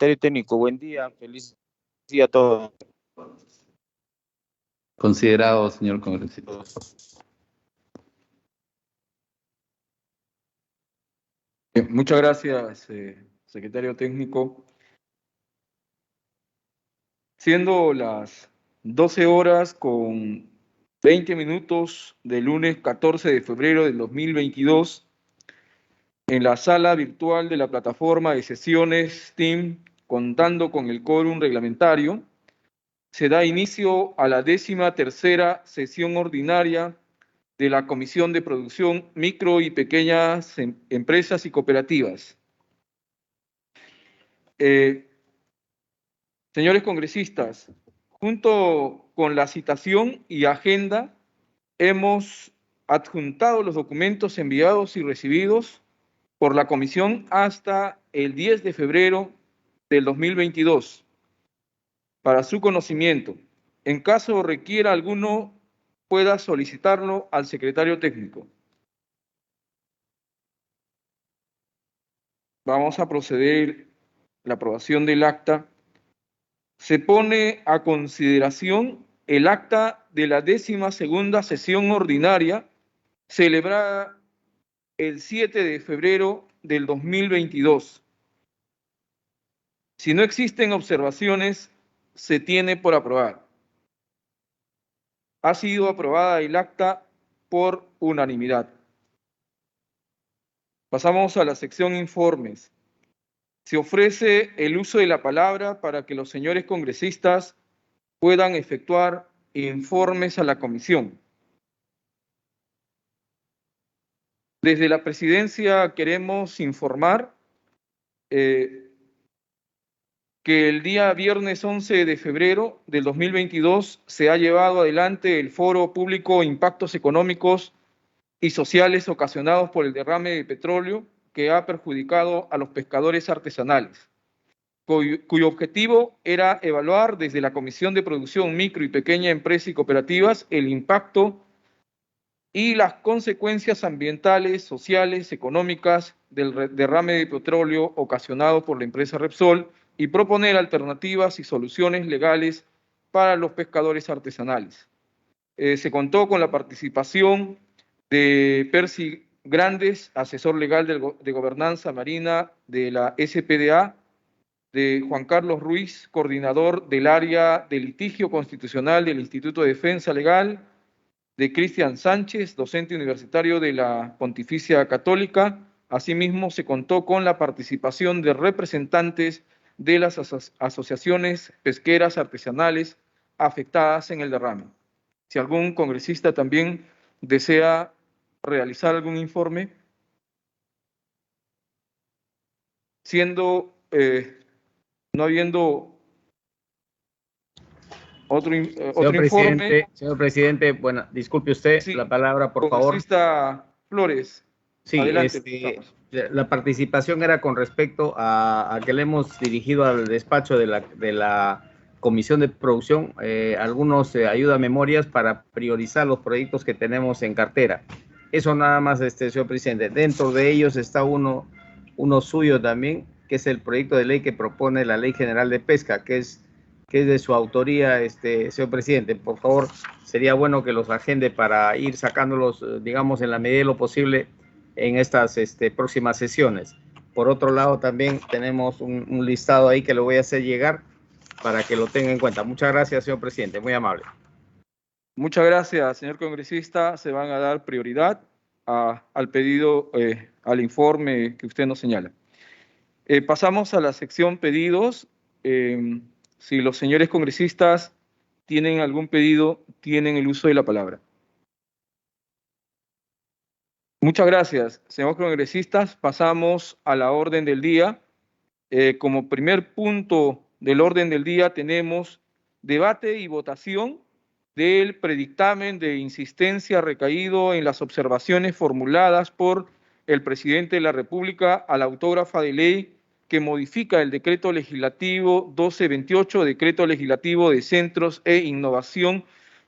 secretario técnico, buen día, feliz día a todos. Considerado, señor congresista. Muchas gracias, secretario técnico. Siendo las 12 horas con 20 minutos del lunes 14 de febrero del 2022, en la sala virtual de la plataforma de sesiones Team, contando con el quórum reglamentario, se da inicio a la 13ª sesión ordinaria de la Comisión de Producción Micro y Pequeñas Empresas y Cooperativas. Señores congresistas, junto con la citación y agenda, hemos adjuntado los documentos enviados y recibidos por la Comisión hasta el 10 de febrero del 2022. Para su conocimiento, en caso requiera alguno, pueda solicitarlo al secretario técnico. Vamos a proceder a la aprobación del acta. Se pone a consideración el acta de la 12ª sesión ordinaria celebrada el 7 de febrero del 2022. Si no existen observaciones, se tiene por aprobada. Ha sido aprobada el acta por unanimidad. Pasamos a la sección informes. Se ofrece el uso de la palabra para que los señores congresistas puedan efectuar informes a la comisión. Desde la presidencia queremos informar que el día viernes 11 de febrero del 2022 se ha llevado adelante el Foro Público Impactos Económicos y Sociales ocasionados por el derrame de petróleo que ha perjudicado a los pescadores artesanales, cuyo objetivo era evaluar desde la Comisión de Producción Micro y Pequeña Empresa y Cooperativas el impacto y las consecuencias ambientales, sociales, económicas del derrame de petróleo ocasionado por la empresa Repsol y proponer alternativas y soluciones legales para los pescadores artesanales. Se contó con la participación de Percy Grandes, asesor legal de gobernanza marina de la SPDA, de Juan Carlos Ruiz, coordinador del área de litigio constitucional del Instituto de Defensa Legal, de Cristian Sánchez, docente universitario de la Pontificia Católica. Asimismo, se contó con la participación de representantes de las asociaciones pesqueras artesanales afectadas en el derrame. Si algún congresista también desea realizar algún informe, no habiendo otro informe. Señor presidente, bueno, disculpe usted, sí, la palabra, por favor. Congresista Flores. Sí, adelante, la participación era con respecto a que le hemos dirigido al despacho de la Comisión de Producción algunos ayuda a memorias para priorizar los proyectos que tenemos en cartera. Eso nada más, señor presidente. Dentro de ellos está uno suyo también, que es el proyecto de ley que propone la Ley General de Pesca, que es de su autoría, señor presidente. Por favor, sería bueno que los agende para ir sacándolos, digamos, en la medida de lo posible en estas próximas sesiones. Por otro lado, también tenemos un listado ahí que le voy a hacer llegar para que lo tenga en cuenta. Muchas gracias, señor presidente, muy amable. Muchas gracias, señor congresista. Se van a dar prioridad al pedido, al informe que usted nos señala. Pasamos a la sección pedidos. Si los señores congresistas tienen algún pedido, tienen el uso de la palabra. Muchas gracias, señores congresistas. Pasamos a la orden del día. Como primer punto del orden del día tenemos debate y votación del predictamen de insistencia recaído en las observaciones formuladas por el presidente de la República a la autógrafa de ley que modifica el decreto legislativo 1228, decreto legislativo de centros e innovación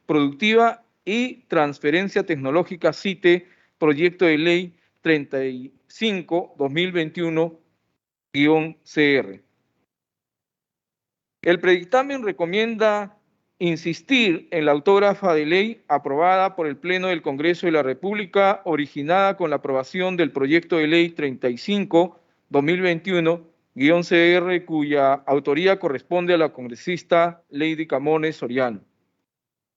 productiva y transferencia tecnológica CITE, proyecto de ley 35-2021-CR. El predictamen recomienda insistir en la autógrafa de ley aprobada por el Pleno del Congreso de la República, originada con la aprobación del proyecto de ley 35-2021-CR, cuya autoría corresponde a la congresista Lady Camones Soriano.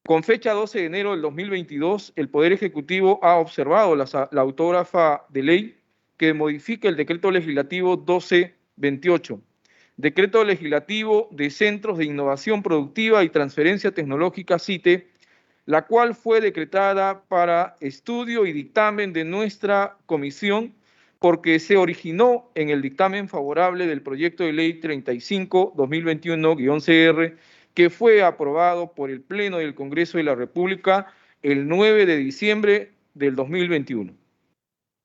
Con fecha 12 de enero del 2022, el Poder Ejecutivo ha observado la autógrafa de ley que modifica el Decreto Legislativo 1228, Decreto Legislativo de Centros de Innovación Productiva y Transferencia Tecnológica CITE, la cual fue decretada para estudio y dictamen de nuestra comisión porque se originó en el dictamen favorable del proyecto de ley 35-2021-CR, que fue aprobado por el Pleno del Congreso de la República el 9 de diciembre del 2021.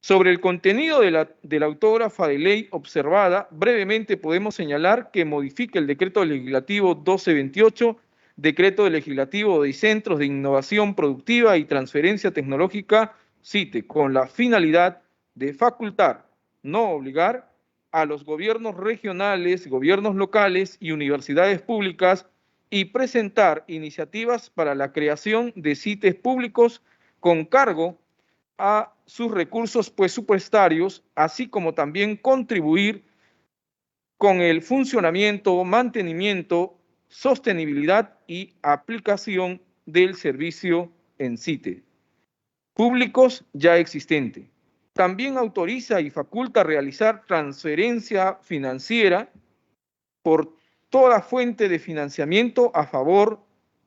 Sobre el contenido de la autógrafa de ley observada, brevemente podemos señalar que modifica el Decreto Legislativo 1228, Decreto Legislativo de Centros de Innovación Productiva y Transferencia Tecnológica, CITE, con la finalidad de facultar, no obligar, a los gobiernos regionales, gobiernos locales y universidades públicas y presentar iniciativas para la creación de CITES públicos con cargo a sus recursos presupuestarios, así como también contribuir con el funcionamiento, mantenimiento, sostenibilidad y aplicación del servicio en CITE públicos ya existente. También autoriza y faculta realizar transferencia financiera por toda fuente de financiamiento a favor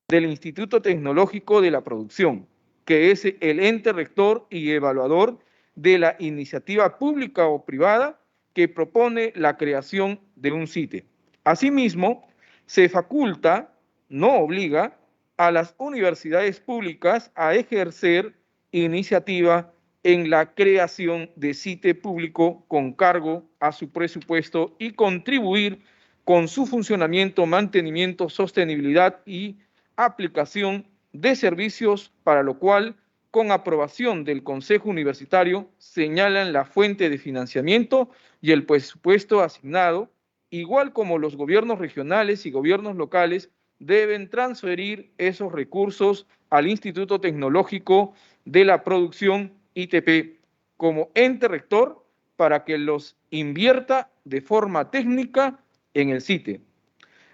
del Instituto Tecnológico de la Producción, que es el ente rector y evaluador de la iniciativa pública o privada que propone la creación de un CITE. Asimismo, se faculta, no obliga, a las universidades públicas a ejercer iniciativa en la creación de CITE público con cargo a su presupuesto y contribuir con su funcionamiento, mantenimiento, sostenibilidad y aplicación de servicios, para lo cual, con aprobación del Consejo Universitario, señalan la fuente de financiamiento y el presupuesto asignado, igual como los gobiernos regionales y gobiernos locales deben transferir esos recursos al Instituto Tecnológico de la Producción, ITP, como ente rector para que los invierta de forma técnica en el CITE.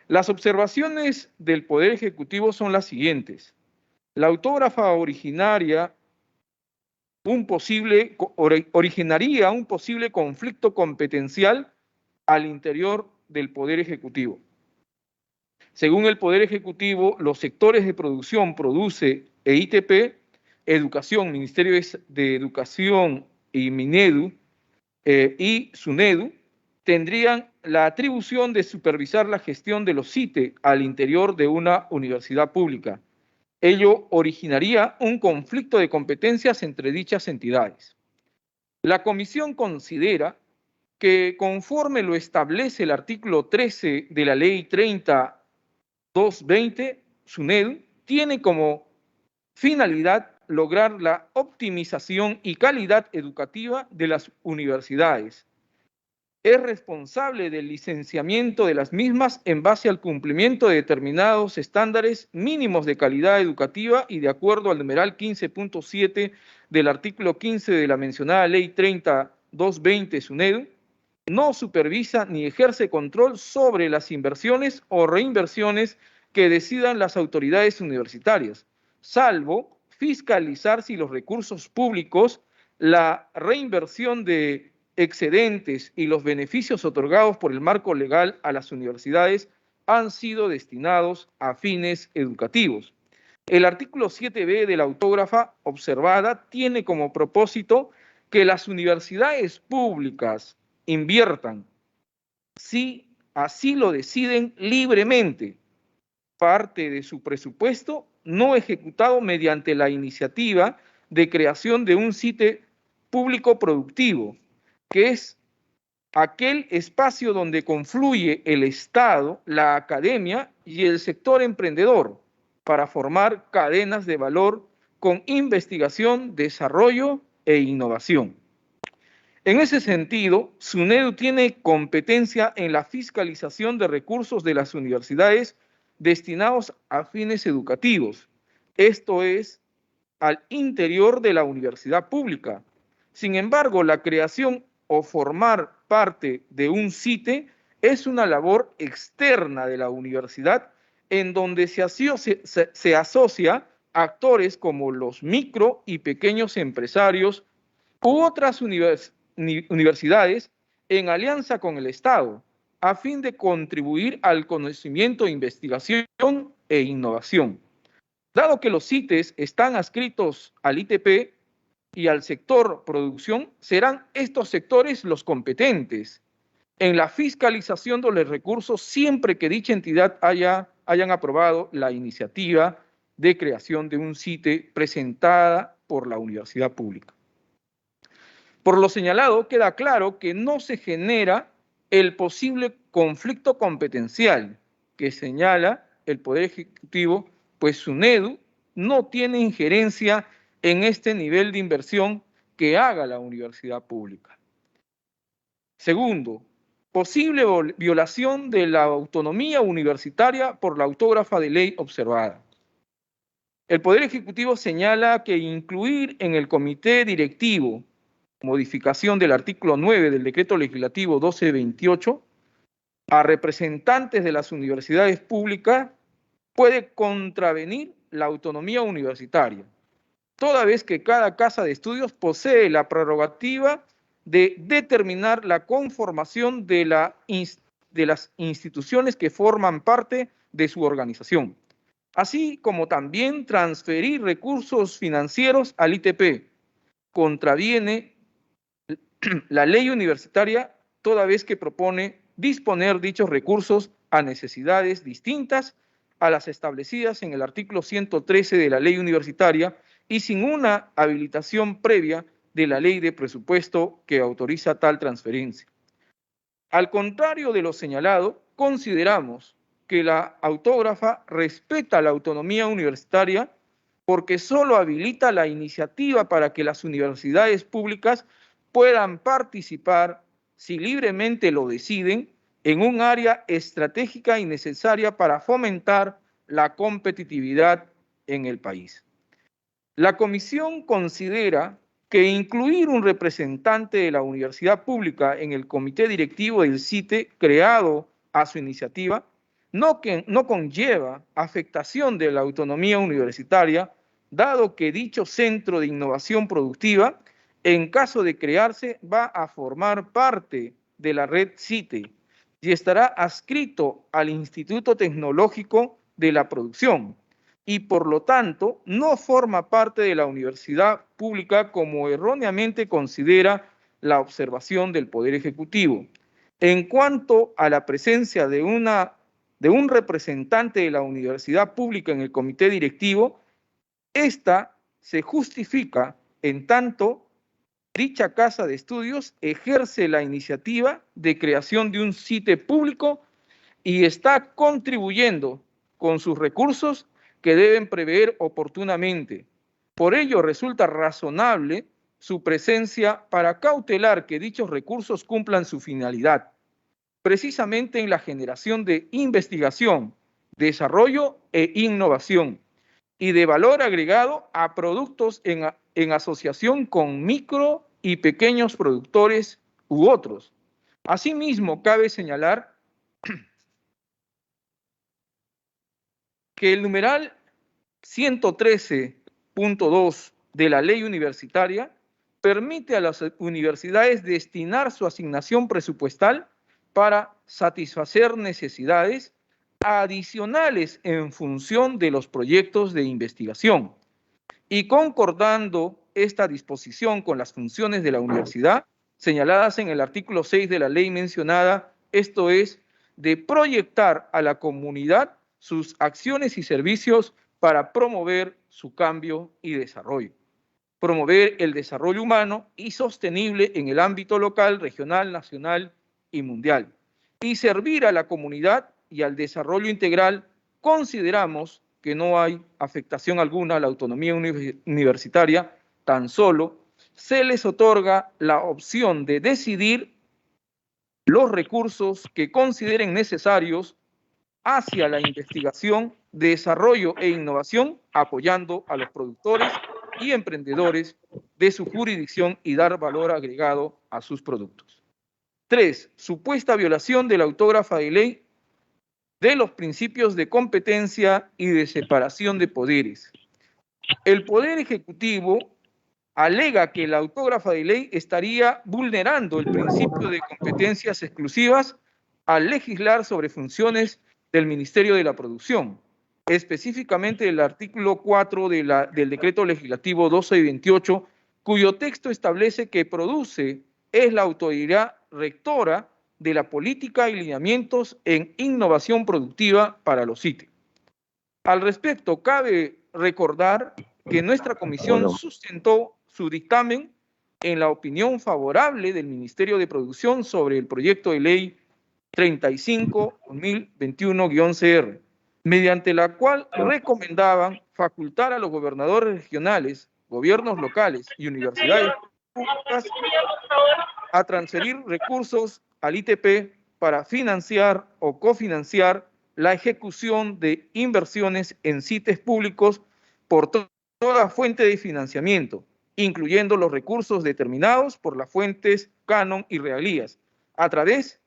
Las observaciones del Poder Ejecutivo son las siguientes. La autógrafa originaría un posible conflicto competencial al interior del Poder Ejecutivo. Según el Poder Ejecutivo, los sectores de producción, produce e ITP, Educación, Ministerio de Educación y Minedu y SUNEDU, tendrían la atribución de supervisar la gestión de los CITE al interior de una universidad pública. Ello originaría un conflicto de competencias entre dichas entidades. La Comisión considera que, conforme lo establece el artículo 13 de la Ley 30-220, SUNEDU tiene como finalidad lograr la optimización y calidad educativa de las universidades. Es responsable del licenciamiento de las mismas en base al cumplimiento de determinados estándares mínimos de calidad educativa y de acuerdo al numeral 15.7 del artículo 15 de la mencionada Ley 30-220 SUNEDU, no supervisa ni ejerce control sobre las inversiones o reinversiones que decidan las autoridades universitarias, salvo fiscalizar si los recursos públicos, la reinversión de excedentes y los beneficios otorgados por el marco legal a las universidades han sido destinados a fines educativos. El artículo 7b de la autógrafa observada tiene como propósito que las universidades públicas inviertan, si así lo deciden libremente, parte de su presupuesto no ejecutado mediante la iniciativa de creación de un CITE público productivo, que es aquel espacio donde confluye el Estado, la academia y el sector emprendedor para formar cadenas de valor con investigación, desarrollo e innovación. En ese sentido, SUNEDU tiene competencia en la fiscalización de recursos de las universidades destinados a fines educativos, esto es, al interior de la universidad pública. Sin embargo, la creación o formar parte de un CITE es una labor externa de la universidad en donde se asocia actores como los micro y pequeños empresarios u otras universidades en alianza con el Estado, a fin de contribuir al conocimiento, investigación e innovación. Dado que los CITES están adscritos al ITP y al sector producción, serán estos sectores los competentes en la fiscalización de los recursos siempre que dicha entidad hayan aprobado la iniciativa de creación de un CITE presentada por la universidad pública. Por lo señalado, queda claro que no se genera el posible conflicto competencial que señala el Poder Ejecutivo, pues SUNEDU no tiene injerencia en este nivel de inversión que haga la universidad pública. Segundo, posible violación de la autonomía universitaria por la autógrafa de ley observada. El Poder Ejecutivo señala que incluir en el comité directivo modificación del artículo 9 del Decreto Legislativo 1228 a representantes de las universidades públicas puede contravenir la autonomía universitaria, toda vez que cada casa de estudios posee la prerrogativa de determinar la conformación de las instituciones que forman parte de su organización, así como también transferir recursos financieros al ITP. Contraviene la ley universitaria toda vez que propone disponer dichos recursos a necesidades distintas a las establecidas en el artículo 113 de la ley universitaria y sin una habilitación previa de la ley de presupuesto que autoriza tal transferencia. Al contrario de lo señalado, consideramos que la autógrafa respeta la autonomía universitaria porque solo habilita la iniciativa para que las universidades públicas puedan participar, si libremente lo deciden, en un área estratégica y necesaria para fomentar la competitividad en el país. La Comisión considera que incluir un representante de la universidad pública en el comité directivo del CITE creado a su iniciativa no conlleva afectación de la autonomía universitaria, dado que dicho centro de innovación productiva, en caso de crearse, va a formar parte de la red CITE y estará adscrito al Instituto Tecnológico de la Producción y por lo tanto no forma parte de la universidad pública como erróneamente considera la observación del Poder Ejecutivo. En cuanto a la presencia de un representante de la universidad pública en el comité directivo, esta se justifica en tanto dicha casa de estudios ejerce la iniciativa de creación de un CITE público y está contribuyendo con sus recursos que deben prever oportunamente. Por ello, resulta razonable su presencia para cautelar que dichos recursos cumplan su finalidad, precisamente en la generación de investigación, desarrollo e innovación, y de valor agregado a productos en asociación con micro y pequeños productores u otros. Asimismo, cabe señalar que el numeral 113.2 de la ley universitaria permite a las universidades destinar su asignación presupuestal para satisfacer necesidades adicionales en función de los proyectos de investigación. Y concordando esta disposición con las funciones de la universidad señaladas en el artículo 6 de la ley mencionada, esto es, de proyectar a la comunidad sus acciones y servicios para promover su cambio y desarrollo. Promover el desarrollo humano y sostenible en el ámbito local, regional, nacional y mundial. Y servir a la comunidad y al desarrollo integral, consideramos que no hay afectación alguna a la autonomía universitaria, tan solo se les otorga la opción de decidir los recursos que consideren necesarios hacia la investigación, desarrollo e innovación, apoyando a los productores y emprendedores de su jurisdicción y dar valor agregado a sus productos. 3. Supuesta violación de la autógrafa de ley de los principios de competencia y de separación de poderes. El Poder Ejecutivo alega que la autógrafa de ley estaría vulnerando el principio de competencias exclusivas al legislar sobre funciones del Ministerio de la Producción, específicamente el artículo 4 del Decreto Legislativo 1228, cuyo texto establece que produce es la autoridad rectora de la política y lineamientos en innovación productiva para los CITE. Al respecto, cabe recordar que nuestra comisión sustentó su dictamen en la opinión favorable del Ministerio de Producción sobre el proyecto de ley 35-2021-CR, mediante la cual recomendaban facultar a los gobernadores regionales, gobiernos locales y universidades públicas a transferir recursos al ITP para financiar o cofinanciar la ejecución de inversiones en CITES públicos por toda fuente de financiamiento, incluyendo los recursos determinados por las fuentes canon y regalías, a través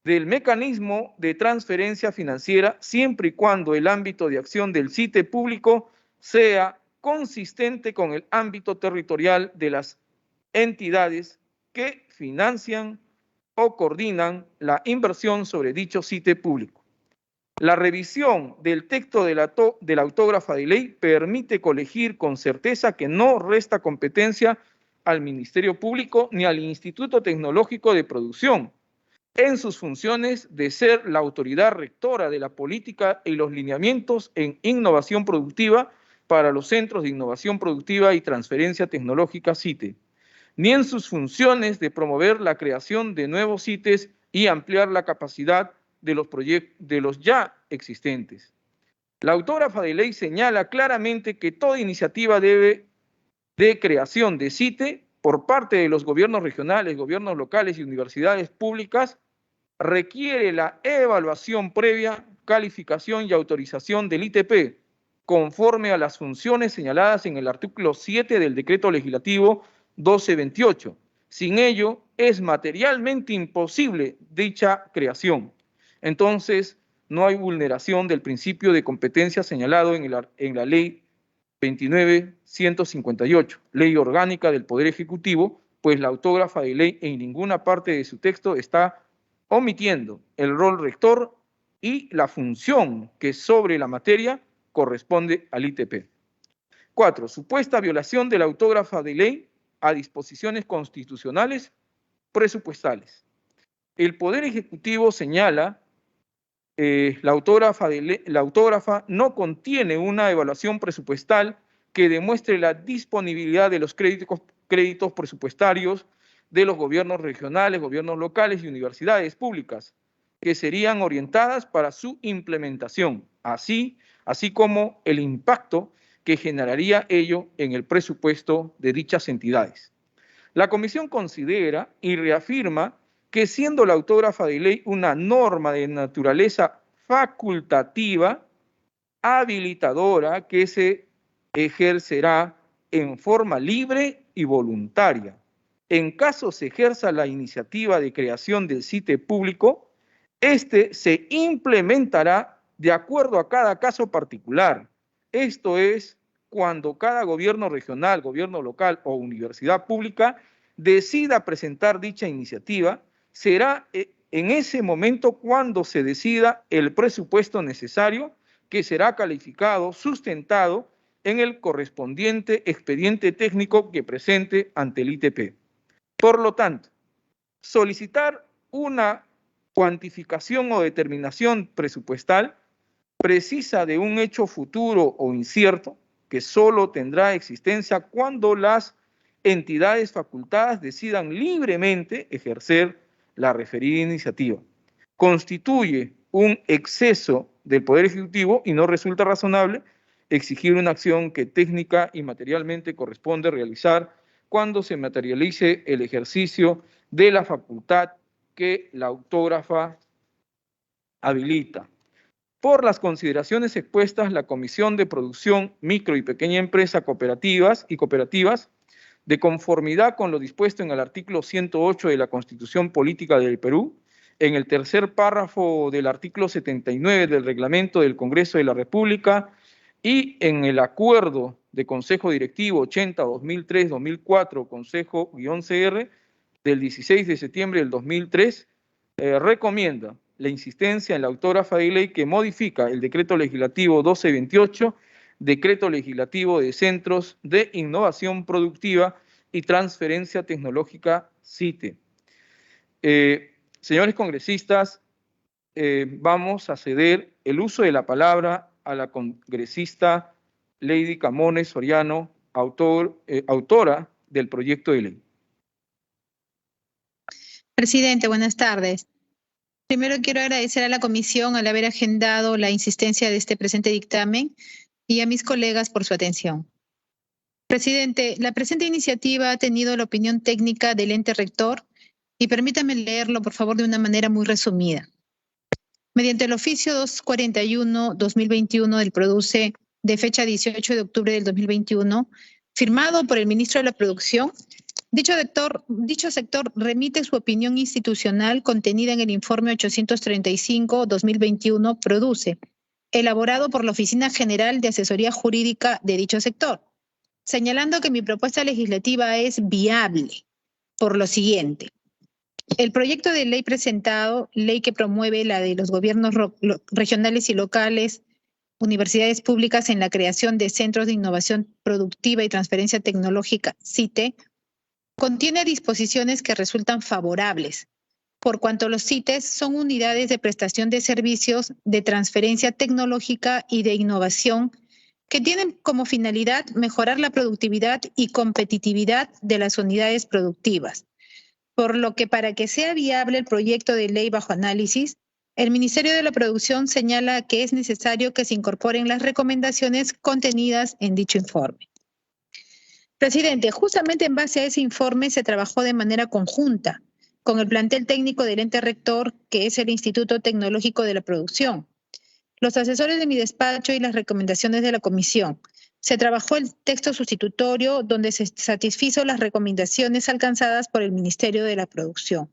del mecanismo de transferencia financiera, siempre y cuando el ámbito de acción del CITE público sea consistente con el ámbito territorial de las entidades que financian o coordinan la inversión sobre dicho CITE público. La revisión del texto de la autógrafa de ley permite colegir con certeza que no resta competencia al Ministerio Público ni al Instituto Tecnológico de Producción en sus funciones de ser la autoridad rectora de la política y los lineamientos en innovación productiva para los centros de innovación productiva y transferencia tecnológica CITE, ni en sus funciones de promover la creación de nuevos CITES y ampliar la capacidad de los ya existentes. La autógrafa de ley señala claramente que toda iniciativa de creación de CITE por parte de los gobiernos regionales, gobiernos locales y universidades públicas requiere la evaluación previa, calificación y autorización del ITP, conforme a las funciones señaladas en el artículo 7 del Decreto Legislativo 1228. Sin ello, es materialmente imposible dicha creación. Entonces, no hay vulneración del principio de competencia señalado en la Ley 29.158, Ley Orgánica del Poder Ejecutivo, pues la autógrafa de ley en ninguna parte de su texto está omitiendo el rol rector y la función que sobre la materia corresponde al ITP. 4. Supuesta violación de la autógrafa de ley a disposiciones constitucionales presupuestales. El Poder Ejecutivo señala la autógrafa no contiene una evaluación presupuestal que demuestre la disponibilidad de los créditos presupuestarios de los gobiernos regionales, gobiernos locales y universidades públicas, que serían orientadas para su implementación, así como el impacto que generaría ello en el presupuesto de dichas entidades. La Comisión considera y reafirma que siendo la autógrafa de ley una norma de naturaleza facultativa, habilitadora, que se ejercerá en forma libre y voluntaria. En caso se ejerza la iniciativa de creación del CITE público, este se implementará de acuerdo a cada caso particular. Esto es, cuando cada gobierno regional, gobierno local o universidad pública decida presentar dicha iniciativa, será en ese momento cuando se decida el presupuesto necesario, que será calificado, sustentado en el correspondiente expediente técnico que presente ante el ITP. Por lo tanto, solicitar una cuantificación o determinación presupuestal precisa de un hecho futuro o incierto que solo tendrá existencia cuando las entidades facultadas decidan libremente ejercer la referida iniciativa. Constituye un exceso del Poder Ejecutivo y no resulta razonable exigir una acción que técnica y materialmente corresponde realizar cuando se materialice el ejercicio de la facultad que la autógrafa habilita. Por las consideraciones expuestas, la Comisión de Producción, Micro y Pequeña Empresa Cooperativas, de conformidad con lo dispuesto en el artículo 108 de la Constitución Política del Perú, en el tercer párrafo del artículo 79 del Reglamento del Congreso de la República y en el Acuerdo de Consejo Directivo 80-2003-2004, Consejo-CR, del 16 de septiembre del 2003, recomienda la insistencia en la autógrafa de ley que modifica el Decreto Legislativo 1228, Decreto Legislativo de Centros de Innovación Productiva y Transferencia Tecnológica, CITE. Señores congresistas, vamos a ceder el uso de la palabra a la congresista Lady Camones Soriano, autora del proyecto de ley. Presidente, buenas tardes. Primero quiero agradecer a la comisión al haber agendado la insistencia de este presente dictamen y a mis colegas por su atención. Presidente, la presente iniciativa ha tenido la opinión técnica del ente rector y permítame leerlo, por favor, de una manera muy resumida. Mediante el oficio 241-2021 del PRODUCE de fecha 18 de octubre del 2021, firmado por el ministro de la Producción, dicho sector remite su opinión institucional contenida en el informe 835-2021 PRODUCE, elaborado por la Oficina General de Asesoría Jurídica de dicho sector, señalando que mi propuesta legislativa es viable por lo siguiente. El proyecto de ley presentado, ley que promueve la de los gobiernos regionales y locales, universidades públicas en la creación de centros de innovación productiva y transferencia tecnológica, CITE, contiene disposiciones que resultan favorables, por cuanto los CITES son unidades de prestación de servicios de transferencia tecnológica y de innovación que tienen como finalidad mejorar la productividad y competitividad de las unidades productivas. Por lo que para que sea viable el proyecto de ley bajo análisis, el Ministerio de la Producción señala que es necesario que se incorporen las recomendaciones contenidas en dicho informe. Presidente, justamente en base a ese informe se trabajó de manera conjunta con el plantel técnico del ente rector, que es el Instituto Tecnológico de la Producción, los asesores de mi despacho y las recomendaciones de la comisión. Se trabajó el texto sustitutorio donde se satisfizo las recomendaciones alcanzadas por el Ministerio de la Producción.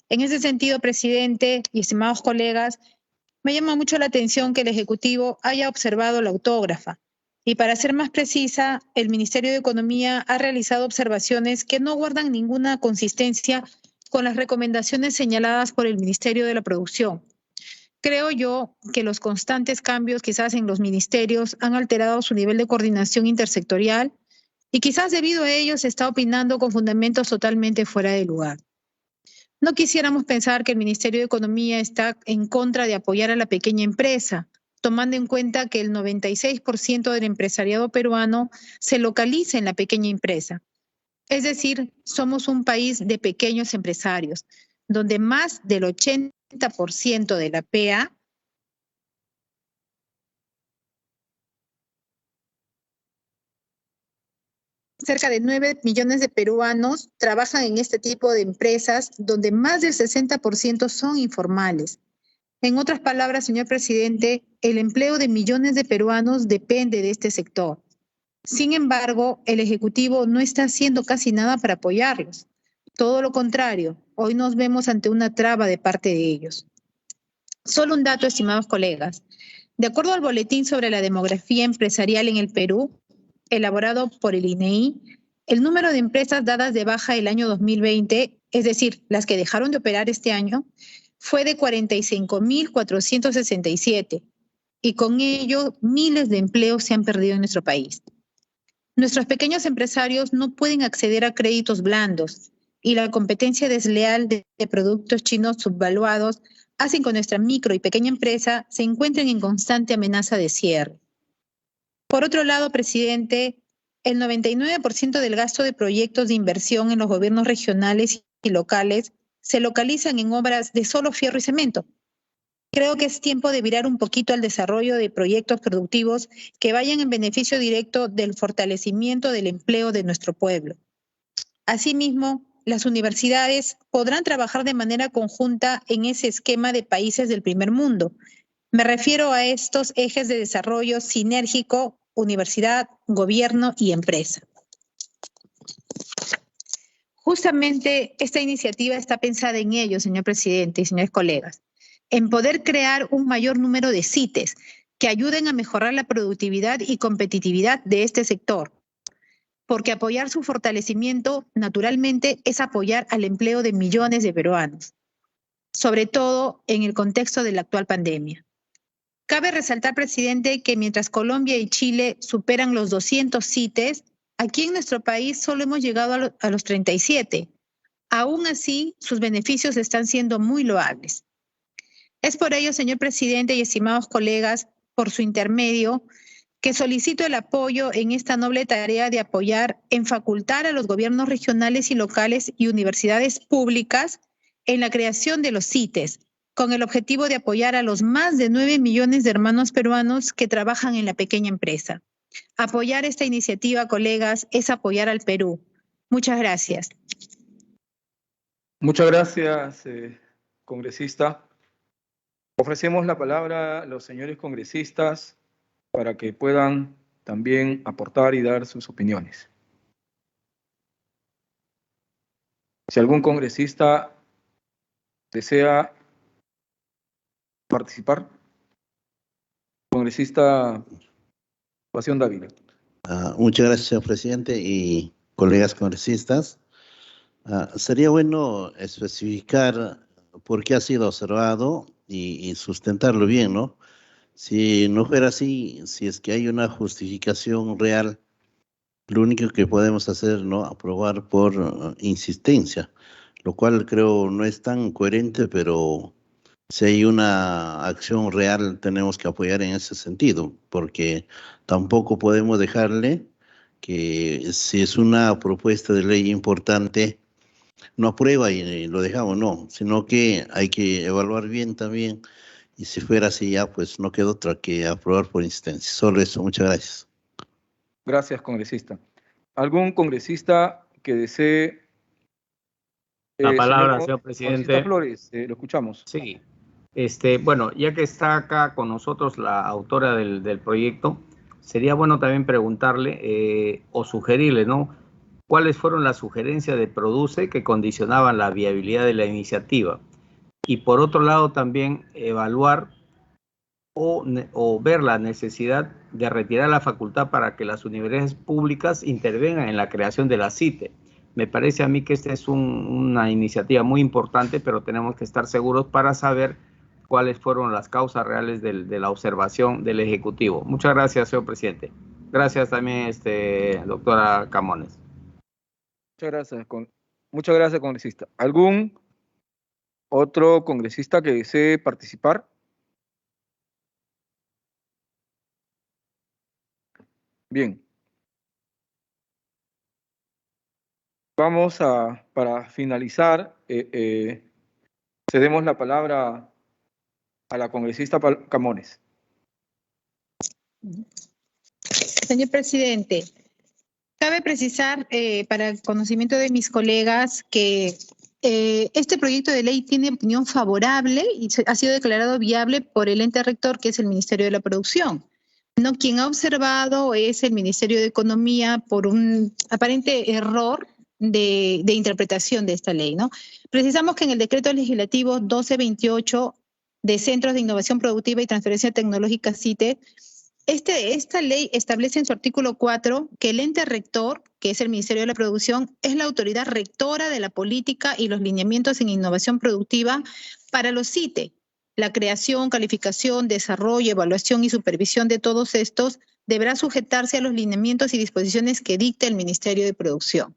En ese sentido, presidente y estimados colegas, me llama mucho la atención que el Ejecutivo haya observado la autógrafa. Y para ser más precisa, el Ministerio de Economía ha realizado observaciones que no guardan ninguna consistencia con las recomendaciones señaladas por el Ministerio de la Producción. Creo yo que los constantes cambios quizás en los ministerios han alterado su nivel de coordinación intersectorial y quizás debido a ello se está opinando con fundamentos totalmente fuera de lugar. No quisiéramos pensar que el Ministerio de Economía está en contra de apoyar a la pequeña empresa, tomando en cuenta que el 96% del empresariado peruano se localiza en la pequeña empresa. Es decir, somos un país de pequeños empresarios, donde más del 80% de la PA cerca de 9 millones de peruanos trabajan en este tipo de empresas, donde más del 60% son informales. En otras palabras, señor presidente, el empleo de millones de peruanos depende de este sector. Sin embargo, el Ejecutivo no está haciendo casi nada para apoyarlos. Todo lo contrario, hoy nos vemos ante una traba de parte de ellos. Solo un dato, estimados colegas. De acuerdo al boletín sobre la demografía empresarial en el Perú, elaborado por el INEI, el número de empresas dadas de baja el año 2020, es decir, las que dejaron de operar este año, fue de 45.467 y con ello miles de empleos se han perdido en nuestro país. Nuestros pequeños empresarios no pueden acceder a créditos blandos y la competencia desleal de productos chinos subvaluados hacen que nuestra micro y pequeña empresa se encuentren en constante amenaza de cierre. Por otro lado, presidente, el 99% del gasto de proyectos de inversión en los gobiernos regionales y locales se localizan en obras de solo fierro y cemento. Creo que es tiempo de virar un poquito al desarrollo de proyectos productivos que vayan en beneficio directo del fortalecimiento del empleo de nuestro pueblo. Asimismo, las universidades podrán trabajar de manera conjunta en ese esquema de países del primer mundo. Me refiero a estos ejes de desarrollo sinérgico, universidad, gobierno y empresa. Justamente esta iniciativa está pensada en ello, señor presidente y señores colegas, en poder crear un mayor número de CITES que ayuden a mejorar la productividad y competitividad de este sector, porque apoyar su fortalecimiento, naturalmente, es apoyar al empleo de millones de peruanos, sobre todo en el contexto de la actual pandemia. Cabe resaltar, presidente, que mientras Colombia y Chile superan los 200 CITES, aquí en nuestro país solo hemos llegado a los 37. Aún así, sus beneficios están siendo muy loables. Es por ello, señor presidente y estimados colegas, por su intermedio, que solicito el apoyo en esta noble tarea de apoyar en facultar a los gobiernos regionales y locales y universidades públicas en la creación de los CITES, con el objetivo de apoyar a los más de 9 millones de hermanos peruanos que trabajan en la pequeña empresa. Apoyar esta iniciativa, colegas, es apoyar al Perú. Muchas gracias. Muchas gracias, congresista. Ofrecemos la palabra a los señores congresistas para que puedan también aportar y dar sus opiniones. Si algún congresista desea participar, congresista Pasión Dávila. Muchas gracias, señor presidente y colegas congresistas. Sería bueno especificar por qué ha sido observado y sustentarlo bien, ¿no? Si no fuera así, si es que hay una justificación real, lo único que podemos hacer, ¿no?, aprobar por insistencia, lo cual creo no es tan coherente, pero si hay una acción real tenemos que apoyar en ese sentido, porque tampoco podemos dejarle que si es una propuesta de ley importante, no aprueba y lo dejamos, no, sino que hay que evaluar bien también, y si fuera así ya, pues no queda otra que aprobar por insistencia. Solo eso, muchas gracias. Gracias, congresista. ¿Algún congresista que desee? La palabra, señor presidente. Congresista Flores, lo escuchamos. Sí. Bueno, ya que está acá con nosotros la autora del proyecto, sería bueno también preguntarle o sugerirle, ¿no?, cuáles fueron las sugerencias de Produce que condicionaban la viabilidad de la iniciativa. Y por otro lado también evaluar o ver la necesidad de retirar la facultad para que las universidades públicas intervengan en la creación de la CITE. Me parece a mí que esta es una iniciativa muy importante, pero tenemos que estar seguros para saber cuáles fueron las causas reales de la observación del Ejecutivo. Muchas gracias, señor presidente. Gracias también, doctora Camones. Muchas gracias, congresista. ¿Algún otro congresista que desee participar? Bien. Vamos para finalizar, cedemos la palabra a la congresista Camones. Señor presidente, cabe precisar para el conocimiento de mis colegas que este proyecto de ley tiene opinión favorable y ha sido declarado viable por el ente rector, que es el Ministerio de la Producción. No, quien ha observado es el Ministerio de Economía por un aparente error de interpretación de esta ley, ¿no? Precisamos que en el decreto legislativo 1228 de Centros de Innovación Productiva y Transferencia Tecnológica CITE, esta ley establece en su artículo 4 que el ente rector, que es el Ministerio de la Producción, es la autoridad rectora de la política y los lineamientos en innovación productiva para los CITE. La creación, calificación, desarrollo, evaluación y supervisión de todos estos deberá sujetarse a los lineamientos y disposiciones que dicte el Ministerio de Producción.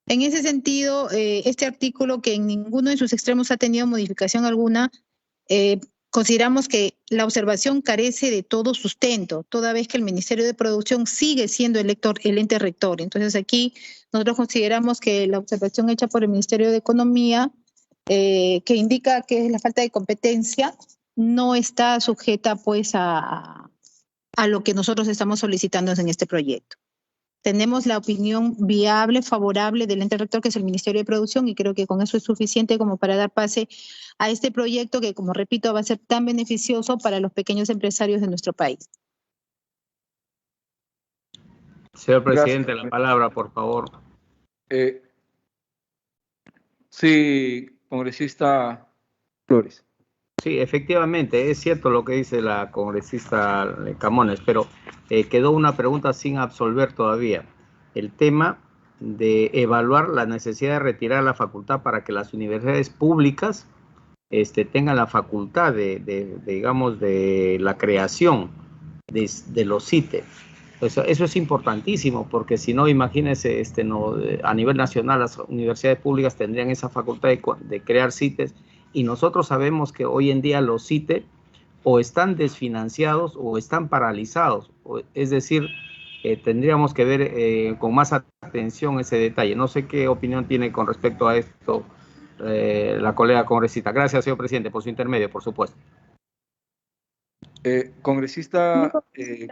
En ese sentido, este artículo, que en ninguno de sus extremos ha tenido modificación alguna, consideramos que la observación carece de todo sustento, toda vez que el Ministerio de Producción sigue siendo el ente rector. Entonces aquí nosotros consideramos que la observación hecha por el Ministerio de Economía, que indica que es la falta de competencia, no está sujeta pues a lo que nosotros estamos solicitando en este proyecto. Tenemos la opinión viable, favorable del ente rector, que es el Ministerio de Producción, y creo que con eso es suficiente como para dar pase a este proyecto que, como repito, va a ser tan beneficioso para los pequeños empresarios de nuestro país. Señor presidente, Gracias. la palabra, por favor. Sí, congresista Flores. Sí, efectivamente, es cierto lo que dice la congresista Camones, pero quedó una pregunta sin absolver todavía. El tema de evaluar la necesidad de retirar la facultad para que las universidades públicas tengan la facultad digamos, de la creación de los CITES. Eso es importantísimo, porque si no, imagínense, a nivel nacional las universidades públicas tendrían esa facultad de crear CITES, y nosotros sabemos que hoy en día los CITES o están desfinanciados o están paralizados, es decir, tendríamos que ver con más atención ese detalle. No sé qué opinión tiene con respecto a esto la colega congresista. Gracias, señor presidente, por su intermedio, por supuesto. Congresista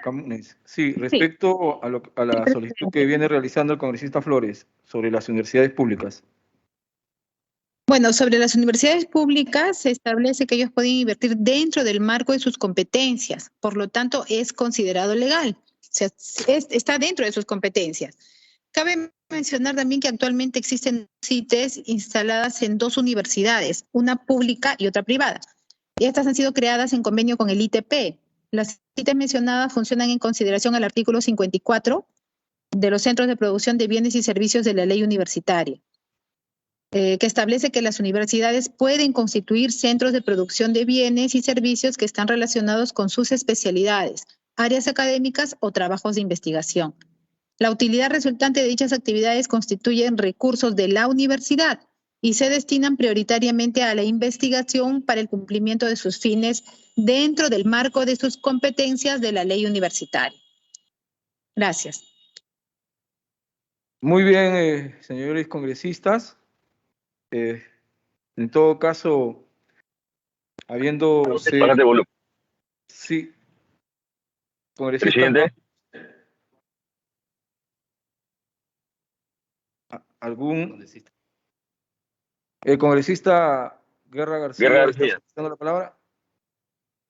Camones, sí, respecto a la solicitud que viene realizando el congresista Flores sobre las universidades públicas. Bueno, sobre las universidades públicas se establece que ellos pueden invertir dentro del marco de sus competencias, por lo tanto es considerado legal, o sea, está dentro de sus competencias. Cabe mencionar también que actualmente existen CITES instaladas en 2 universidades, una pública y otra privada. Y estas han sido creadas en convenio con el ITP. Las CITES mencionadas funcionan en consideración al artículo 54 de los Centros de Producción de Bienes y Servicios de la Ley Universitaria, que establece que las universidades pueden constituir centros de producción de bienes y servicios que están relacionados con sus especialidades, áreas académicas o trabajos de investigación. La utilidad resultante de dichas actividades constituyen recursos de la universidad y se destinan prioritariamente a la investigación para el cumplimiento de sus fines dentro del marco de sus competencias de la ley universitaria. Gracias. Muy bien, señores congresistas. En todo caso, habiendo... Sí. Congresista. Presidente. El congresista Guerra García. ¿Está solicitando la palabra?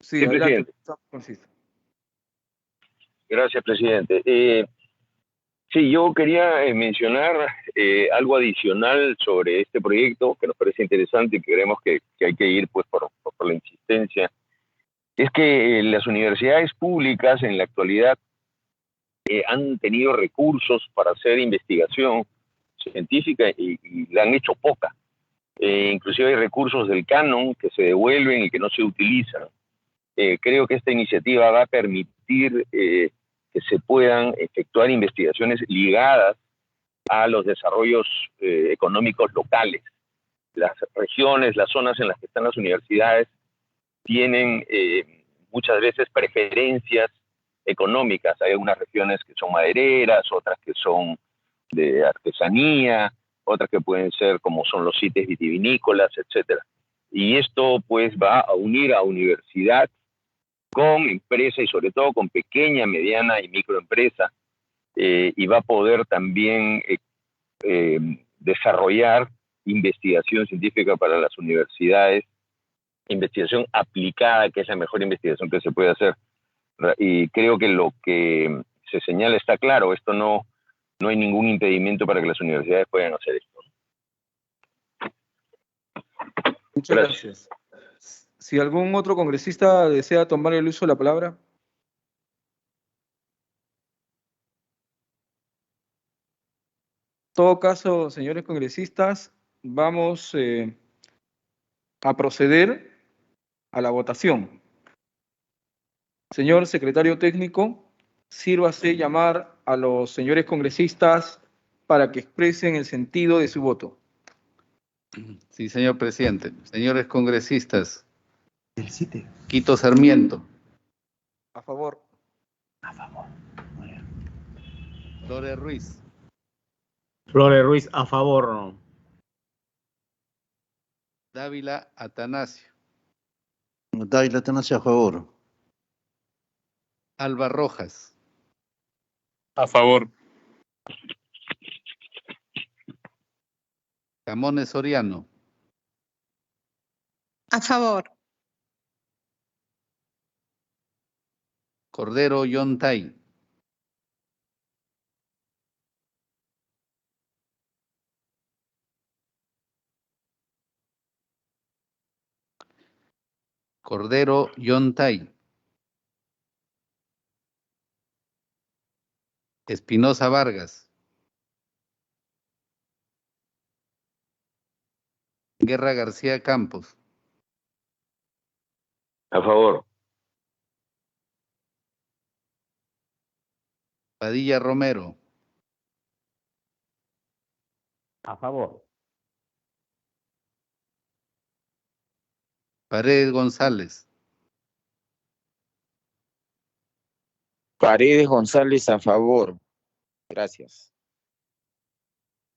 Sí, adelante. Presidente. Gracias, presidente. Sí, yo quería mencionar algo adicional sobre este proyecto que nos parece interesante y que creemos que hay que ir pues por la insistencia. Es que las universidades públicas en la actualidad han tenido recursos para hacer investigación científica y la han hecho poca. Inclusive hay recursos del canon que se devuelven y que no se utilizan. Creo que esta iniciativa va a permitir que se puedan efectuar investigaciones ligadas a los desarrollos económicos locales. Las regiones, las zonas en las que están las universidades tienen muchas veces preferencias económicas. Hay unas regiones que son madereras, otras que son de artesanía, otras que pueden ser como son los CITES vitivinícolas, etcétera. Y esto pues va a unir a universidad con empresa y sobre todo con pequeña, mediana y microempresa, y va a poder también desarrollar investigación científica para las universidades, investigación aplicada, que es la mejor investigación que se puede hacer. Y creo que lo que se señala está claro. Esto no hay ningún impedimento para que las universidades puedan hacer esto. Muchas gracias. Si algún otro congresista desea tomar el uso de la palabra. En todo caso, señores congresistas, vamos a proceder a la votación. Señor secretario técnico, sírvase llamar a los señores congresistas para que expresen el sentido de su voto. Sí, señor presidente. Señores congresistas. El CITE. Quito Sarmiento. A favor. A favor. Flores Ruiz. Flores Ruiz, a favor. Dávila Atanasio. Dávila Atanasio, a favor. Alba Rojas. A favor. Camones Soriano. A favor. Cordero Yontay. Cordero Yontay. Espinosa Vargas. Guerra García Campos. A favor. Padilla Romero. A favor. Paredes González. Paredes González a favor. Gracias.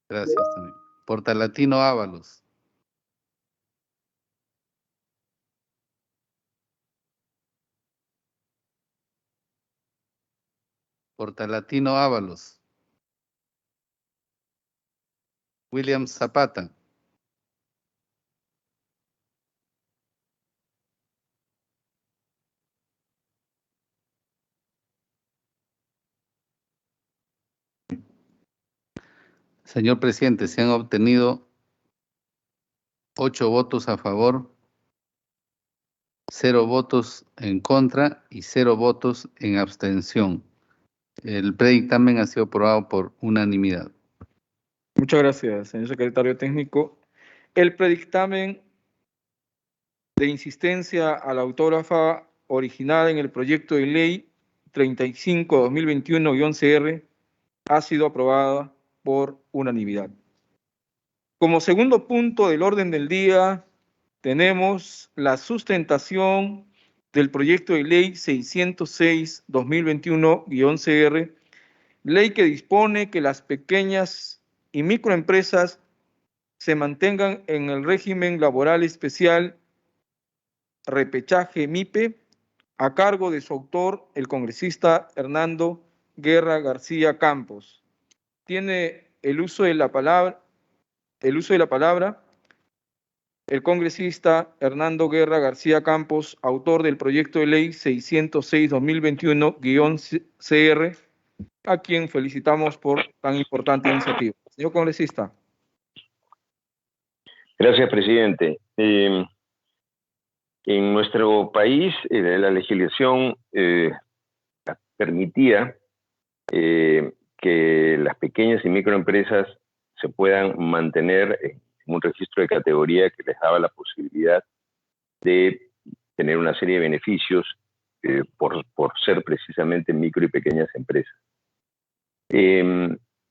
Gracias también. Portalatino Ábalos. Portalatino Ábalos. William Zapata. Señor presidente, se han obtenido 8 votos a favor, 0 votos en contra y 0 votos en abstención. El predictamen ha sido aprobado por unanimidad. Muchas gracias, señor secretario técnico. El predictamen de insistencia a la autógrafa original en el proyecto de ley 35-2021-CR ha sido aprobada por unanimidad. Como segundo punto del orden del día, tenemos la sustentación del proyecto de ley 606-2021-CR, ley que dispone que las pequeñas y microempresas se mantengan en el régimen laboral especial repechaje MIPE a cargo de su autor, el congresista Hernando Guerra García Campos. Tiene el uso de la palabra el congresista Hernando Guerra García Campos, autor del proyecto de ley 606-2021-CR, a quien felicitamos por tan importante iniciativa. Señor congresista. Gracias, presidente. En nuestro país, la legislación permitía que las pequeñas y microempresas se puedan mantener en un registro de categoría que les daba la posibilidad de tener una serie de beneficios por ser precisamente micro y pequeñas empresas.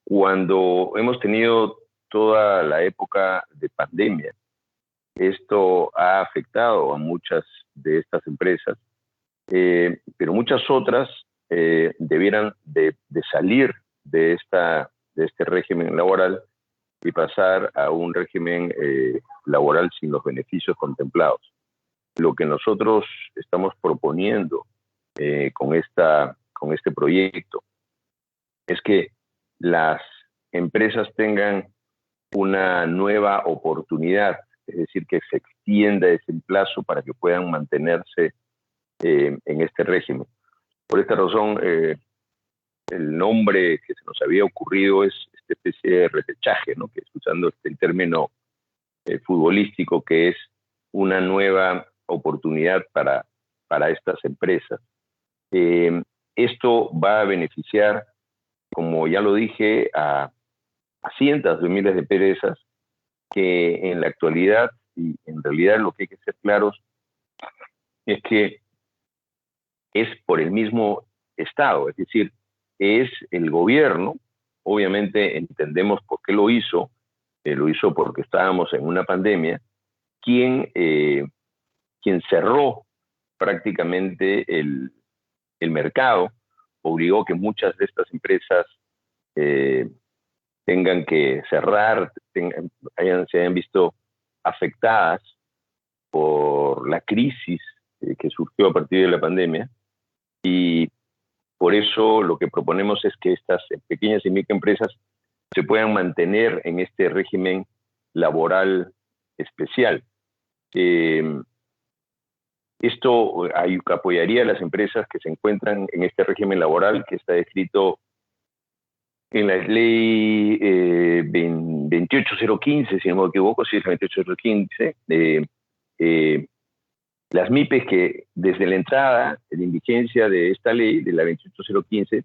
Cuando hemos tenido toda la época de pandemia, esto ha afectado a muchas de estas empresas, pero muchas otras debieran de salir de este régimen laboral y pasar a un régimen laboral sin los beneficios contemplados. Lo que nosotros estamos proponiendo con este proyecto es que las empresas tengan una nueva oportunidad, es decir, que se extienda ese plazo para que puedan mantenerse en este régimen. Por esta razón, el nombre que se nos había ocurrido es esta especie de repechaje, ¿no? Que usando el término futbolístico, que es una nueva oportunidad para estas empresas. Esto va a beneficiar, como ya lo dije, a cientos de miles de empresas que en la actualidad, y en realidad lo que hay que ser claros, es que es por el mismo Estado, es decir, es el gobierno, obviamente entendemos por qué lo hizo porque estábamos en una pandemia, quien cerró prácticamente el mercado, obligó que muchas de estas empresas tengan que cerrar, se hayan visto afectadas por la crisis que surgió a partir de la pandemia, y por eso lo que proponemos es que estas pequeñas y microempresas se puedan mantener en este régimen laboral especial. Esto apoyaría a las empresas que se encuentran en este régimen laboral que está descrito en la ley 28015, si no me equivoco, sí es la 28015, las MIPES que desde la entrada en vigencia de esta ley, de la 28015,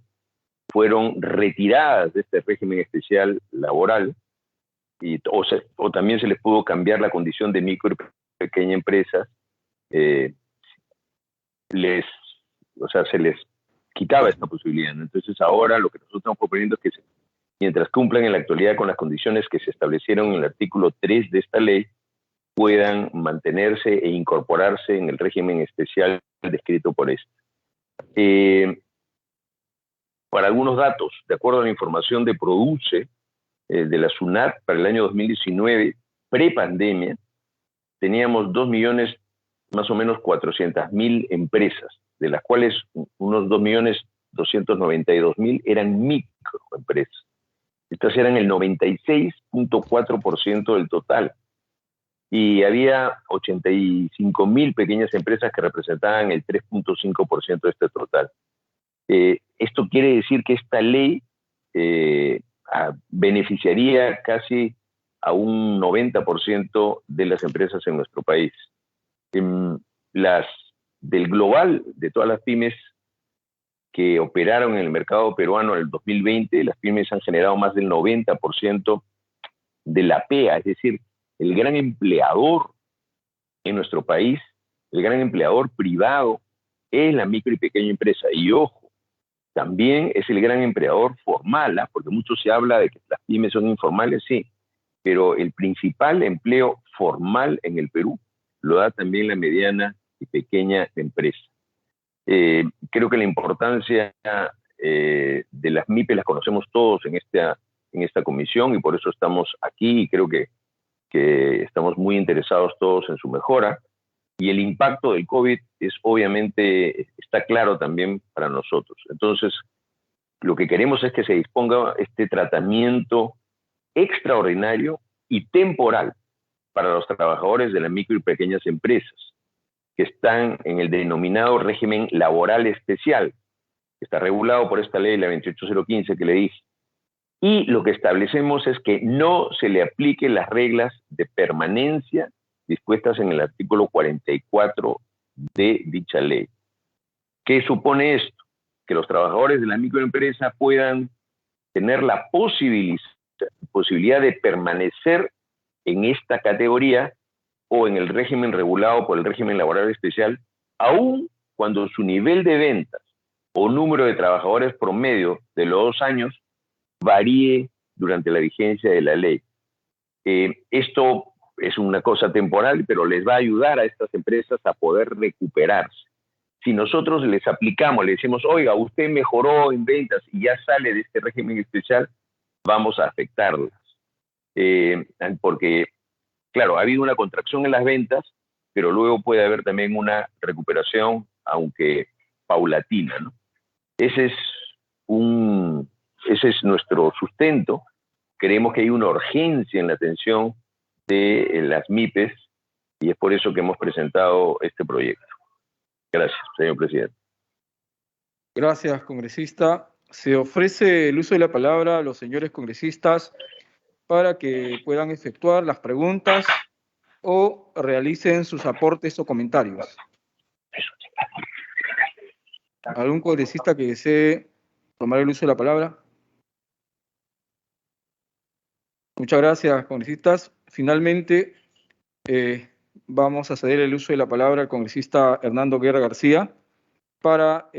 fueron retiradas de este régimen especial laboral, o también se les pudo cambiar la condición de micro y pequeña empresa, se les quitaba esta posibilidad, ¿no? Entonces ahora lo que nosotros estamos proponiendo es que mientras cumplan en la actualidad con las condiciones que se establecieron en el artículo 3 de esta ley, puedan mantenerse e incorporarse en el régimen especial descrito por este. Para algunos datos, de acuerdo a la información de Produce, de la SUNAT, para el año 2019, pre-pandemia, teníamos 2.000.000, más o menos 400.000 empresas, de las cuales unos 2.292.000 eran microempresas. Estas eran el 96.4% del total. Y había 85.000 pequeñas empresas que representaban el 3.5% de este total. Esto quiere decir que esta ley beneficiaría casi a un 90% de las empresas en nuestro país. Del global de todas las pymes que operaron en el mercado peruano en el 2020, las pymes han generado más del 90% de la PEA, es decir, el gran empleador en nuestro país, el gran empleador privado es la micro y pequeña empresa. Y ojo, también es el gran empleador formal, porque mucho se habla de que las pymes son informales, sí, pero el principal empleo formal en el Perú lo da también la mediana y pequeña empresa. Creo que la importancia de las MIPE las conocemos todos en esta comisión y por eso estamos aquí y creo que estamos muy interesados todos en su mejora. Y el impacto del COVID está claro también para nosotros. Entonces, lo que queremos es que se disponga este tratamiento extraordinario y temporal para los trabajadores de las micro y pequeñas empresas que están en el denominado régimen laboral especial, que está regulado por esta ley, la 28015 que le dije. Y lo que establecemos es que no se le apliquen las reglas de permanencia dispuestas en el artículo 44 de dicha ley. ¿Qué supone esto? Que los trabajadores de la microempresa puedan tener la posibilidad de permanecer en esta categoría o en el régimen regulado por el régimen laboral especial, aun cuando su nivel de ventas o número de trabajadores promedio de los 2 años varíe durante la vigencia de la ley. Esto es una cosa temporal, pero les va a ayudar a estas empresas a poder recuperarse. Si nosotros les aplicamos, le decimos, oiga, usted mejoró en ventas y ya sale de este régimen especial, vamos a afectarlas. Porque, claro, ha habido una contracción en las ventas, pero luego puede haber también una recuperación, aunque paulatina, ¿no? Ese es nuestro sustento. Creemos que hay una urgencia en la atención de las MIPES y es por eso que hemos presentado este proyecto. Gracias, señor presidente. Gracias, congresista. Se ofrece el uso de la palabra a los señores congresistas para que puedan efectuar las preguntas o realicen sus aportes o comentarios. ¿Algún congresista que desee tomar el uso de la palabra? Muchas gracias, congresistas. Finalmente, vamos a ceder el uso de la palabra al congresista Hernando Guerra García para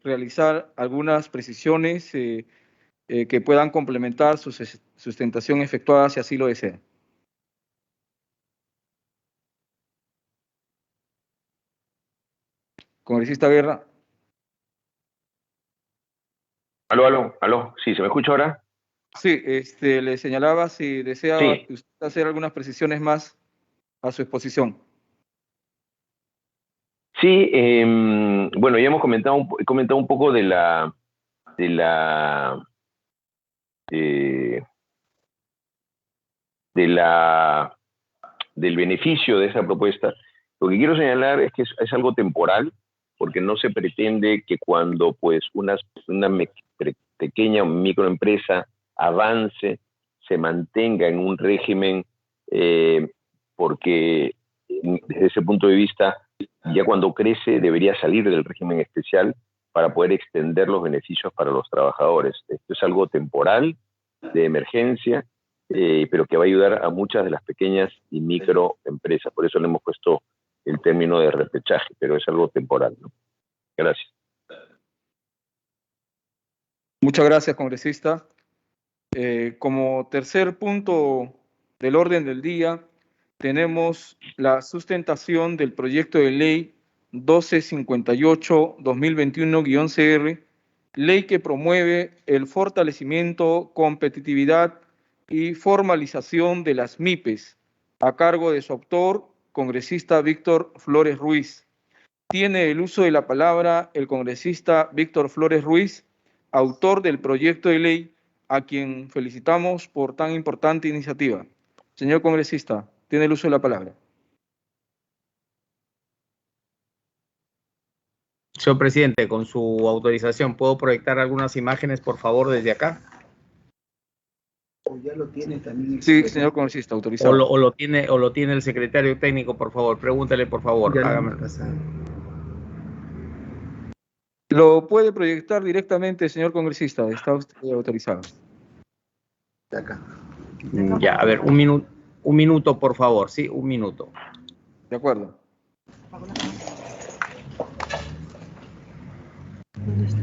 realizar algunas precisiones que puedan complementar su sustentación efectuada si así lo desea. Congresista Guerra. Aló. ¿Sí se me escucha ahora? Sí, le señalaba si desea Sí. usted hacer algunas precisiones más a su exposición. Sí, bueno, ya hemos he comentado un poco del beneficio de esa propuesta. Lo que quiero señalar es que es algo temporal, porque no se pretende que cuando pues una pequeña o microempresa avance, se mantenga en un régimen, porque desde ese punto de vista, ya cuando crece debería salir del régimen especial para poder extender los beneficios para los trabajadores. Esto es algo temporal, de emergencia, pero que va a ayudar a muchas de las pequeñas y microempresas. Por eso le hemos puesto el término de repechaje, pero es algo temporal, ¿no? Gracias. Muchas gracias, congresista. Como tercer punto del orden del día, tenemos la sustentación del proyecto de ley 1258-2021-CR, ley que promueve el fortalecimiento, competitividad y formalización de las MIPES, a cargo de su autor, congresista Víctor Flores Ruiz. Tiene el uso de la palabra el congresista Víctor Flores Ruiz, autor del proyecto de ley, a quien felicitamos por tan importante iniciativa. Señor congresista, tiene el uso de la palabra. Señor presidente, con su autorización, ¿puedo proyectar algunas imágenes, por favor, desde acá? ¿O ya lo tiene también? Sí, señor congresista, autorizado. O lo tiene el secretario técnico, por favor. Pregúntale, por favor. Hágame. Lo puede proyectar directamente, señor congresista. Está usted autorizado. De acá. Ya, a ver, un minuto, por favor. Sí, un minuto. De acuerdo. ¿Dónde está?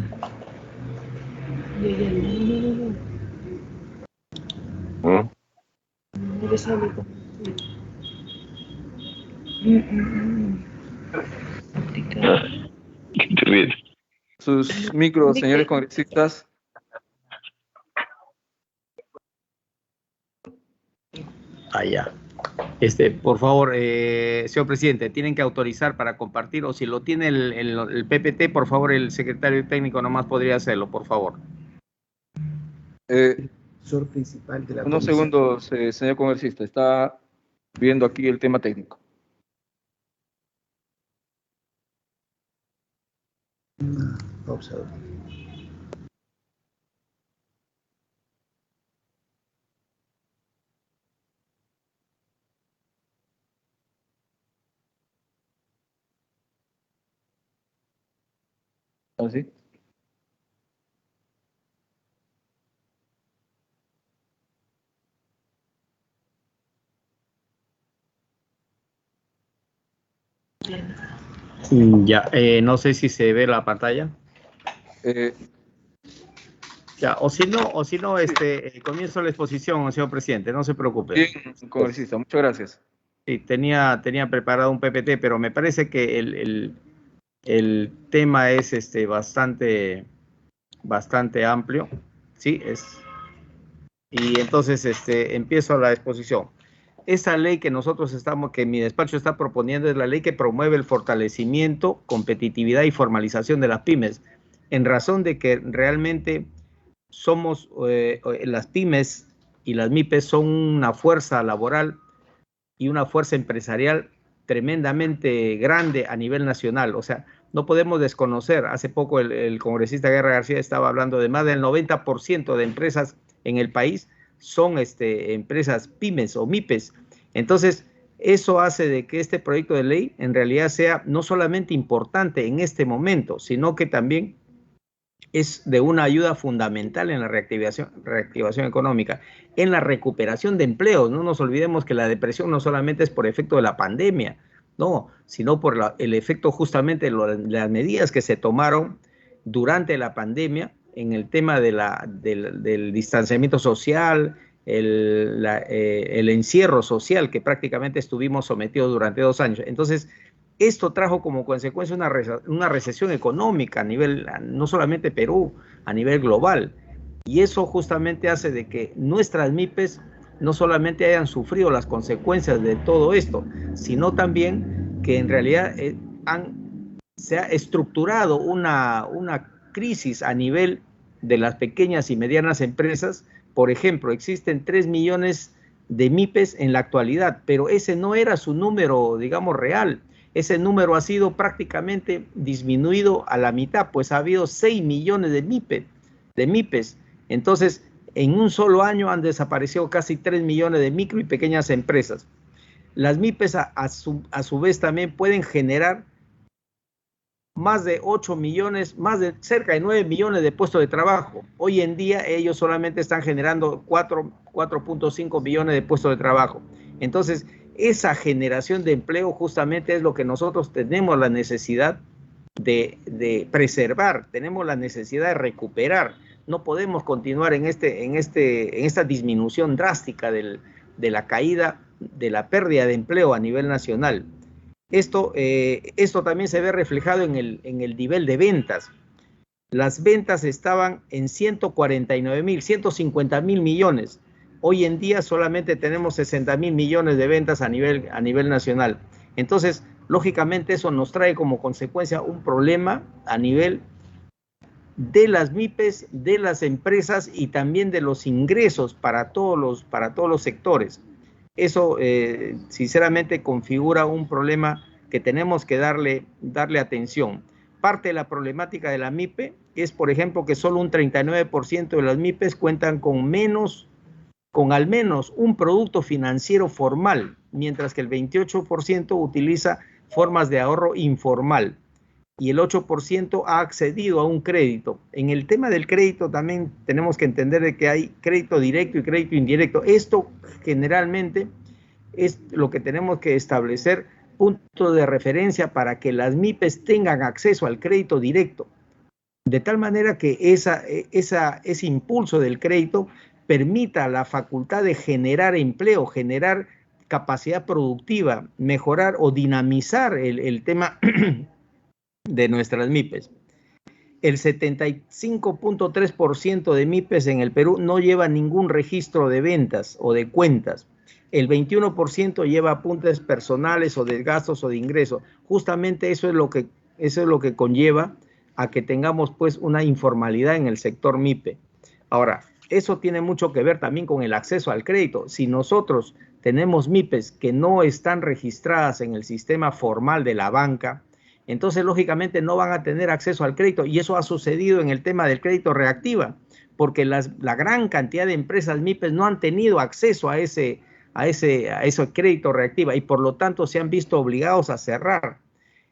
No sale. ¿Qué te ríes? Sus micros, señores congresistas. Ya. Por favor, señor presidente, tienen que autorizar para compartir, o si lo tiene el PPT, por favor, el secretario técnico nomás podría hacerlo, por favor. Principal de la Unos comisión. segundos, señor congresista. Está viendo aquí el tema técnico. Observa. ¿Así? Ya, no sé si se ve la pantalla. Ya, o si no, comienzo la exposición, señor presidente, no se preocupe. Bien, congresista, muchas gracias. Sí, tenía preparado un PPT, pero me parece que el tema es bastante amplio, ¿sí? Y entonces empiezo la exposición. Esa ley que que mi despacho está proponiendo es la ley que promueve el fortalecimiento, competitividad y formalización de las pymes, en razón de que realmente somos, las pymes y las MIPES son una fuerza laboral y una fuerza empresarial tremendamente grande a nivel nacional. O sea, no podemos desconocer, hace poco el congresista Guerra García estaba hablando de más del 90% de empresas en el país son empresas pymes o MIPES. Entonces, eso hace de que este proyecto de ley en realidad sea no solamente importante en este momento, sino que también es de una ayuda fundamental en la reactivación económica, en la recuperación de empleos. No nos olvidemos que la depresión no solamente es por efecto de la pandemia, no, sino por el efecto justamente de las medidas que se tomaron durante la pandemia en el tema del distanciamiento social, el encierro social que prácticamente estuvimos sometidos durante 2 años. Entonces, esto trajo como consecuencia una recesión económica a nivel, no solamente Perú, a nivel global. Y eso justamente hace de que nuestras MIPES no solamente hayan sufrido las consecuencias de todo esto, sino también que en realidad han se ha estructurado una crisis a nivel de las pequeñas y medianas empresas. Por ejemplo, existen 3 millones de MIPES en la actualidad, pero ese no era su número, digamos, real. Ese número ha sido prácticamente disminuido a la mitad, pues ha habido 6 millones de MIPES. Entonces, en un solo año han desaparecido casi 3 millones de micro y pequeñas empresas. Las MIPES a su vez también pueden generar más de 8 millones, cerca de 9 millones de puestos de trabajo. Hoy en día ellos solamente están generando 4.5 millones de puestos de trabajo. Entonces, esa generación de empleo justamente es lo que nosotros tenemos la necesidad de preservar, tenemos la necesidad de recuperar. No podemos continuar en esta disminución drástica de la caída, de la pérdida de empleo a nivel nacional. Esto también se ve reflejado en el nivel de ventas. Las ventas estaban en 149.000, 150.000 millones. Hoy en día solamente tenemos 60.000 millones de ventas a nivel nacional. Entonces, lógicamente eso nos trae como consecuencia un problema a nivel de las MIPES, de las empresas y también de los ingresos para todos los sectores. Eso sinceramente configura un problema que tenemos que darle atención. Parte de la problemática de la MIPE es, por ejemplo, que solo un 39% de las MIPES cuentan con al menos un producto financiero formal, mientras que el 28% utiliza formas de ahorro informal y el 8% ha accedido a un crédito. En el tema del crédito también tenemos que entender de que hay crédito directo y crédito indirecto. Esto generalmente es lo que tenemos que establecer punto de referencia para que las MIPES tengan acceso al crédito directo, de tal manera que ese impulso del crédito permita la facultad de generar empleo, generar capacidad productiva, mejorar o dinamizar el tema de nuestras MIPES. El 75.3% de MIPES en el Perú no lleva ningún registro de ventas o de cuentas. El 21% lleva apuntes personales o de gastos o de ingresos. Justamente eso es lo que conlleva a que tengamos pues una informalidad en el sector MIPE. Ahora, eso tiene mucho que ver también con el acceso al crédito. Si nosotros tenemos MIPES que no están registradas en el sistema formal de la banca, entonces lógicamente no van a tener acceso al crédito, y eso ha sucedido en el tema del crédito reactiva, porque la gran cantidad de empresas MIPES no han tenido acceso a ese crédito reactiva y por lo tanto se han visto obligados a cerrar.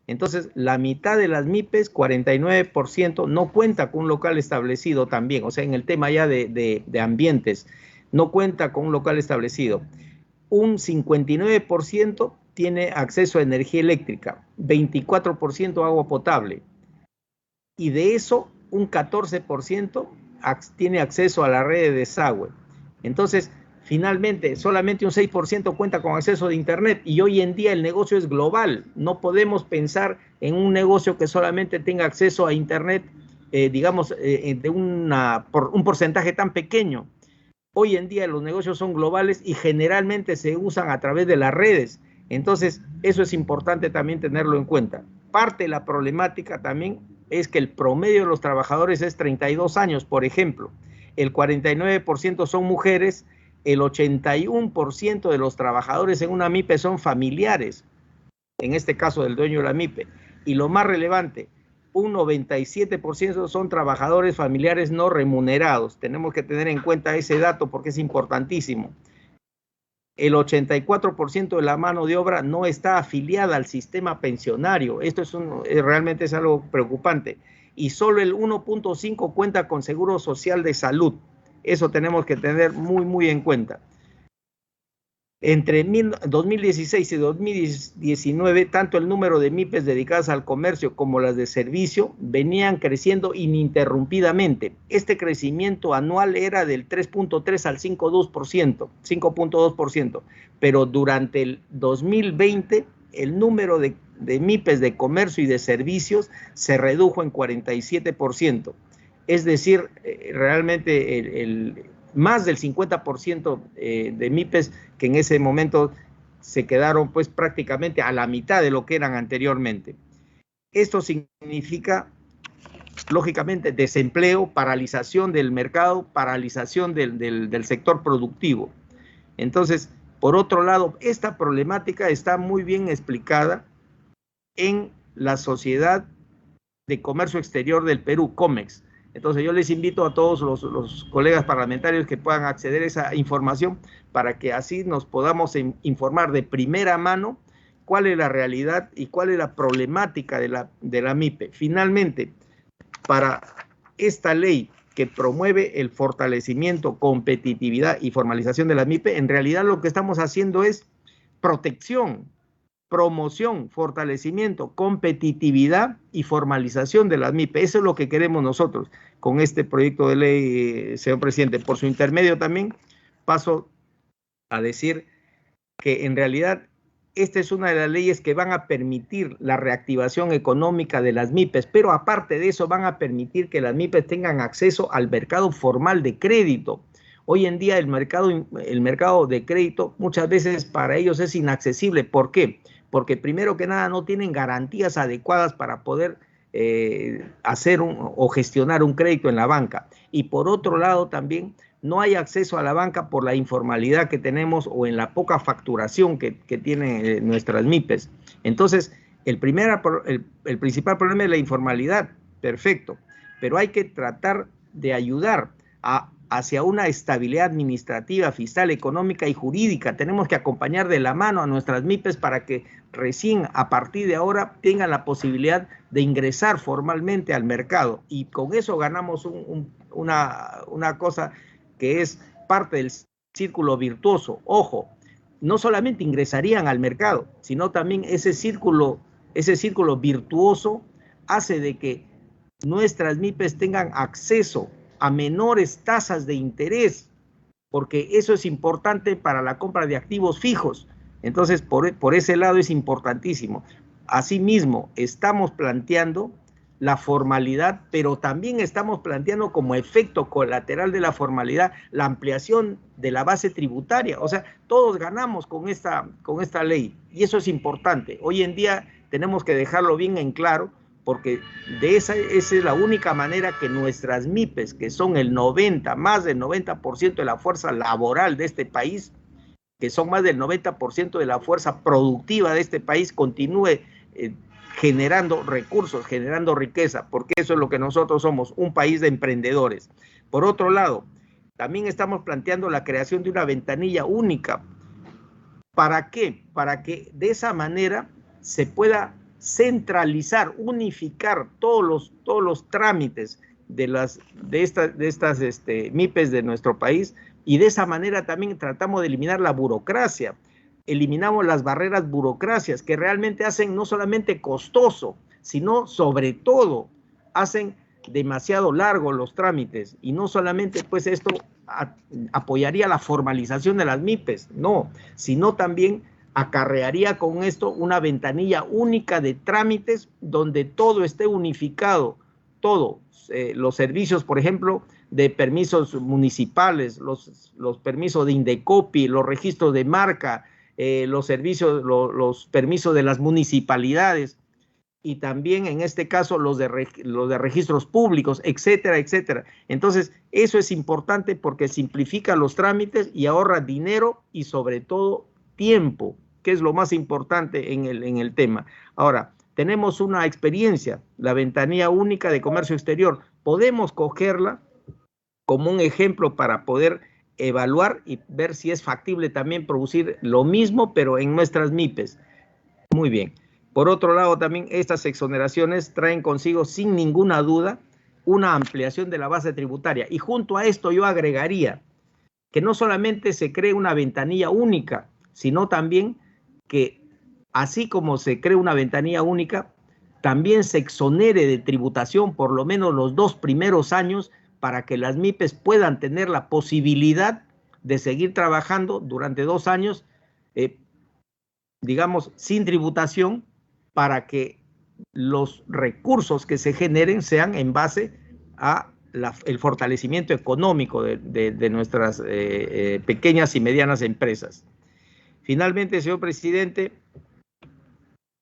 Entonces, la mitad de las MIPES, 49%, no cuenta con un local establecido también, o sea, en el tema ya de ambientes, no cuenta con un local establecido. Un 59% tiene acceso a energía eléctrica, 24% agua potable, y de eso un 14% tiene acceso a la red de desagüe. Entonces, finalmente, solamente un 6% cuenta con acceso de Internet, y hoy en día el negocio es global. No podemos pensar en un negocio que solamente tenga acceso a Internet, de un porcentaje tan pequeño. Hoy en día los negocios son globales y generalmente se usan a través de las redes. Entonces, eso es importante también tenerlo en cuenta. Parte de la problemática también es que el promedio de los trabajadores es 32 años, por ejemplo. El 49% son mujeres, el 81% de los trabajadores en una MIPE son familiares, en este caso del dueño de la MIPE. Y lo más relevante, un 97% son trabajadores familiares no remunerados. Tenemos que tener en cuenta ese dato porque es importantísimo. El 84% de la mano de obra no está afiliada al sistema pensionario. Esto realmente es algo preocupante. Y solo el 1.5% cuenta con seguro social de salud. Eso tenemos que tener muy, muy en cuenta. Entre 2016 y 2019, tanto el número de MIPES dedicadas al comercio como las de servicio venían creciendo ininterrumpidamente. Este crecimiento anual era del 3.3 al 5.2%, pero durante el 2020 el número de MIPES de comercio y de servicios se redujo en 47%. Es decir, realmente más del 50% de MIPES que en ese momento se quedaron pues prácticamente a la mitad de lo que eran anteriormente. Esto significa, lógicamente, desempleo, paralización del mercado, paralización del sector productivo. Entonces, por otro lado, esta problemática está muy bien explicada en la Sociedad de Comercio Exterior del Perú, COMEX. Entonces yo les invito a todos los colegas parlamentarios que puedan acceder a esa información para que así nos podamos informar de primera mano cuál es la realidad y cuál es la problemática de la MIPE. Finalmente, para esta ley que promueve el fortalecimiento, competitividad y formalización de la MIPE, en realidad lo que estamos haciendo es protección, promoción, fortalecimiento, competitividad y formalización de las MIPE. Eso es lo que queremos nosotros con este proyecto de ley, señor presidente. Por su intermedio también paso a decir que en realidad esta es una de las leyes que van a permitir la reactivación económica de las MIPES, pero aparte de eso van a permitir que las MIPES tengan acceso al mercado formal de crédito. Hoy en día el mercado de crédito muchas veces para ellos es inaccesible. ¿Por qué? Porque primero que nada no tienen garantías adecuadas para poder hacer o gestionar un crédito en la banca. Y por otro lado también no hay acceso a la banca por la informalidad que tenemos o en la poca facturación que tienen nuestras MIPES. Entonces, el principal problema es la informalidad, perfecto, pero hay que tratar de ayudar hacia una estabilidad administrativa, fiscal, económica y jurídica. Tenemos que acompañar de la mano a nuestras MIPES para que recién a partir de ahora tengan la posibilidad de ingresar formalmente al mercado. Y con eso ganamos una cosa que es parte del círculo virtuoso. Ojo, no solamente ingresarían al mercado, sino también ese círculo virtuoso hace de que nuestras MIPES tengan acceso a menores tasas de interés, porque eso es importante para la compra de activos fijos. Entonces, por ese lado es importantísimo. Asimismo, estamos planteando la formalidad, pero también estamos planteando como efecto colateral de la formalidad la ampliación de la base tributaria. O sea, todos ganamos con esta ley y eso es importante. Hoy en día tenemos que dejarlo bien en claro, porque esa es la única manera que nuestras MIPES, que son más del 90% de la fuerza laboral de este país, que son más del 90% de la fuerza productiva de este país, continúe generando recursos, generando riqueza, porque eso es lo que nosotros somos, un país de emprendedores. Por otro lado, también estamos planteando la creación de una ventanilla única. ¿Para qué? Para que de esa manera se pueda centralizar, unificar todos los trámites de estas MIPES de nuestro país, y de esa manera también tratamos de eliminar la burocracia. Eliminamos las barreras burocracias que realmente hacen no solamente costoso, sino sobre todo hacen demasiado largos los trámites, y no solamente pues esto apoyaría la formalización de las MIPES, no, sino también acarrearía con esto una ventanilla única de trámites donde todo esté unificado, todos los servicios, por ejemplo, de permisos municipales, los permisos de Indecopi, los registros de marca, los permisos de las municipalidades, y también en este caso los de registros públicos, etcétera, etcétera. Entonces, eso es importante porque simplifica los trámites y ahorra dinero y sobre todo tiempo, que es lo más importante en el tema. Ahora, tenemos una experiencia, la ventanilla única de comercio exterior. Podemos cogerla como un ejemplo para poder evaluar y ver si es factible también producir lo mismo, pero en nuestras MIPES. Muy bien. Por otro lado, también estas exoneraciones traen consigo, sin ninguna duda, una ampliación de la base tributaria. Y junto a esto yo agregaría que no solamente se cree una ventanilla única, sino también que así como se crea una ventanilla única, también se exonere de tributación por lo menos los 2 primeros años para que las MIPES puedan tener la posibilidad de seguir trabajando durante 2 años, digamos, sin tributación, para que los recursos que se generen sean en base a el fortalecimiento económico de nuestras pequeñas y medianas empresas. Finalmente, señor presidente,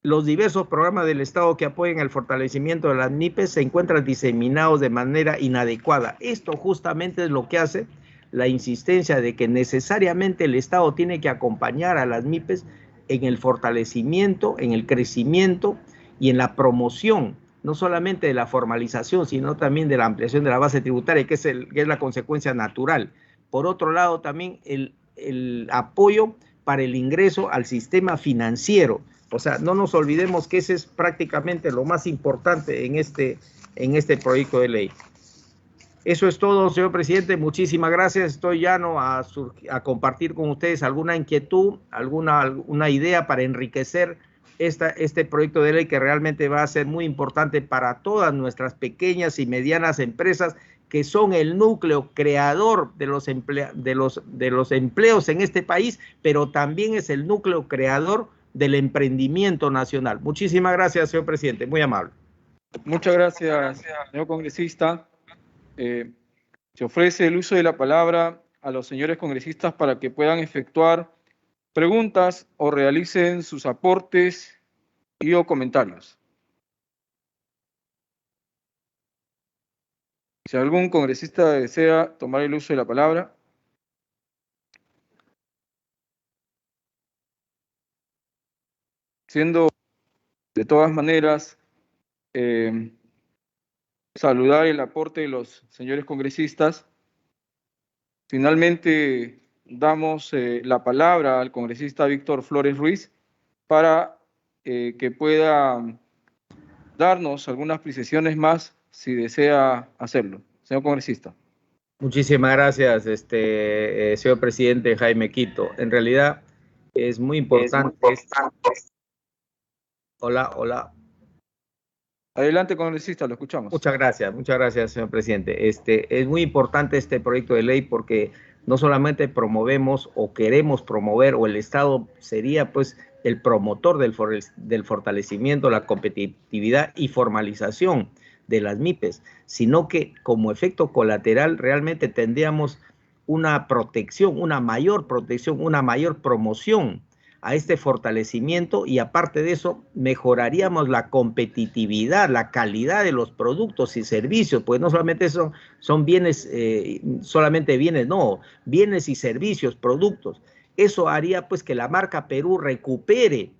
los diversos programas del Estado que apoyan el fortalecimiento de las MIPES se encuentran diseminados de manera inadecuada. Esto justamente es lo que hace la insistencia de que necesariamente el Estado tiene que acompañar a las MIPES en el fortalecimiento, en el crecimiento y en la promoción, no solamente de la formalización, sino también de la ampliación de la base tributaria, que es la consecuencia natural. Por otro lado, también el apoyo para el ingreso al sistema financiero. O sea, no nos olvidemos que ese es prácticamente lo más importante en este proyecto de ley. Eso es todo, señor presidente. Muchísimas gracias. Estoy llano a compartir con ustedes alguna inquietud, una idea para enriquecer este proyecto de ley que realmente va a ser muy importante para todas nuestras pequeñas y medianas empresas que son el núcleo creador de los empleos en este país, pero también es el núcleo creador del emprendimiento nacional. Muchísimas gracias, señor presidente. Muy amable. Muchas gracias, señor congresista. Se ofrece el uso de la palabra a los señores congresistas para que puedan efectuar preguntas o realicen sus aportes y o comentarios. Si algún congresista desea tomar el uso de la palabra. Siendo de todas maneras saludar el aporte de los señores congresistas. Finalmente damos la palabra al congresista Víctor Flores Ruiz para que pueda darnos algunas precisiones más si desea hacerlo. Señor congresista. Muchísimas gracias, señor presidente Jaime Quito. En realidad es muy importante. Hola. Adelante, congresista, lo escuchamos. Muchas gracias, señor presidente. Es muy importante este proyecto de ley porque no solamente promovemos o queremos promover, o el Estado sería pues el promotor del fortalecimiento, la competitividad y formalización de las MIPES, sino que como efecto colateral realmente tendríamos una protección, una mayor promoción a este fortalecimiento, y aparte de eso mejoraríamos la competitividad, la calidad de los productos y servicios, pues no solamente son bienes, bienes y servicios, productos. Eso haría pues que la marca Perú recupere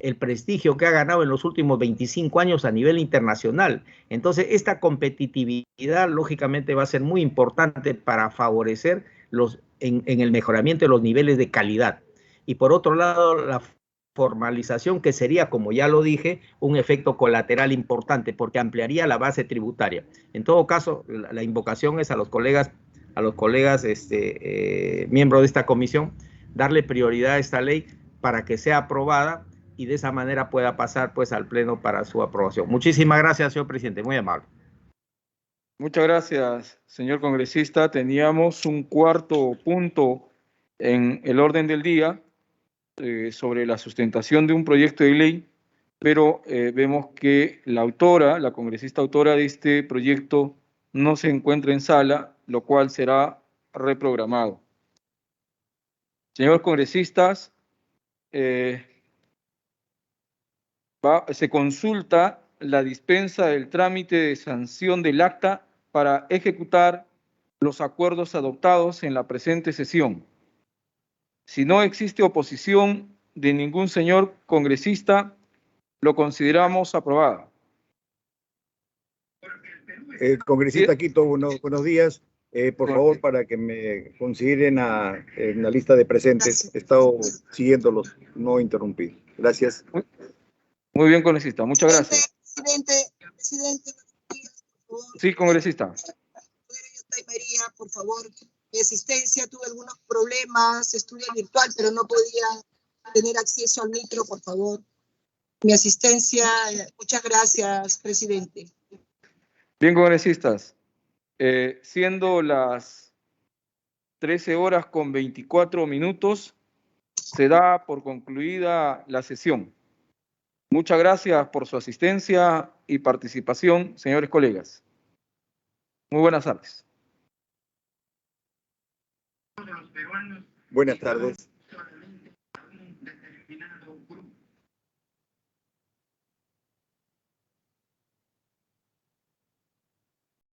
el prestigio que ha ganado en los últimos 25 años a nivel internacional. Entonces, esta competitividad lógicamente va a ser muy importante para favorecer en el mejoramiento de los niveles de calidad. Y por otro lado, la formalización, que sería, como ya lo dije, un efecto colateral importante porque ampliaría la base tributaria. En todo caso, la invocación es a los colegas miembros de esta comisión, darle prioridad a esta ley para que sea aprobada y de esa manera pueda pasar pues al Pleno para su aprobación. Muchísimas gracias, señor presidente, muy amable. Muchas gracias, señor congresista. Teníamos un cuarto punto en el orden del día sobre la sustentación de un proyecto de ley, pero vemos que la congresista autora de este proyecto no se encuentra en sala, lo cual será reprogramado. Señores congresistas, se consulta la dispensa del trámite de sanción del acta para ejecutar los acuerdos adoptados en la presente sesión. Si no existe oposición de ningún señor congresista, lo consideramos aprobada. Congresista Quito, buenos días. Por favor, para que me consideren en la lista de presentes. He estado siguiéndolos, no interrumpí. Gracias. Muy bien, congresista. Muchas gracias. Presidente. Sí, congresista. María, por favor. Mi asistencia, tuve algunos problemas, estudio virtual, pero no podía tener acceso al micro, por favor. Mi asistencia, muchas gracias, presidente. Bien, congresistas. Siendo las 13:24, se da por concluida la sesión. Muchas gracias por su asistencia y participación, señores colegas. Muy buenas tardes. Buenas tardes.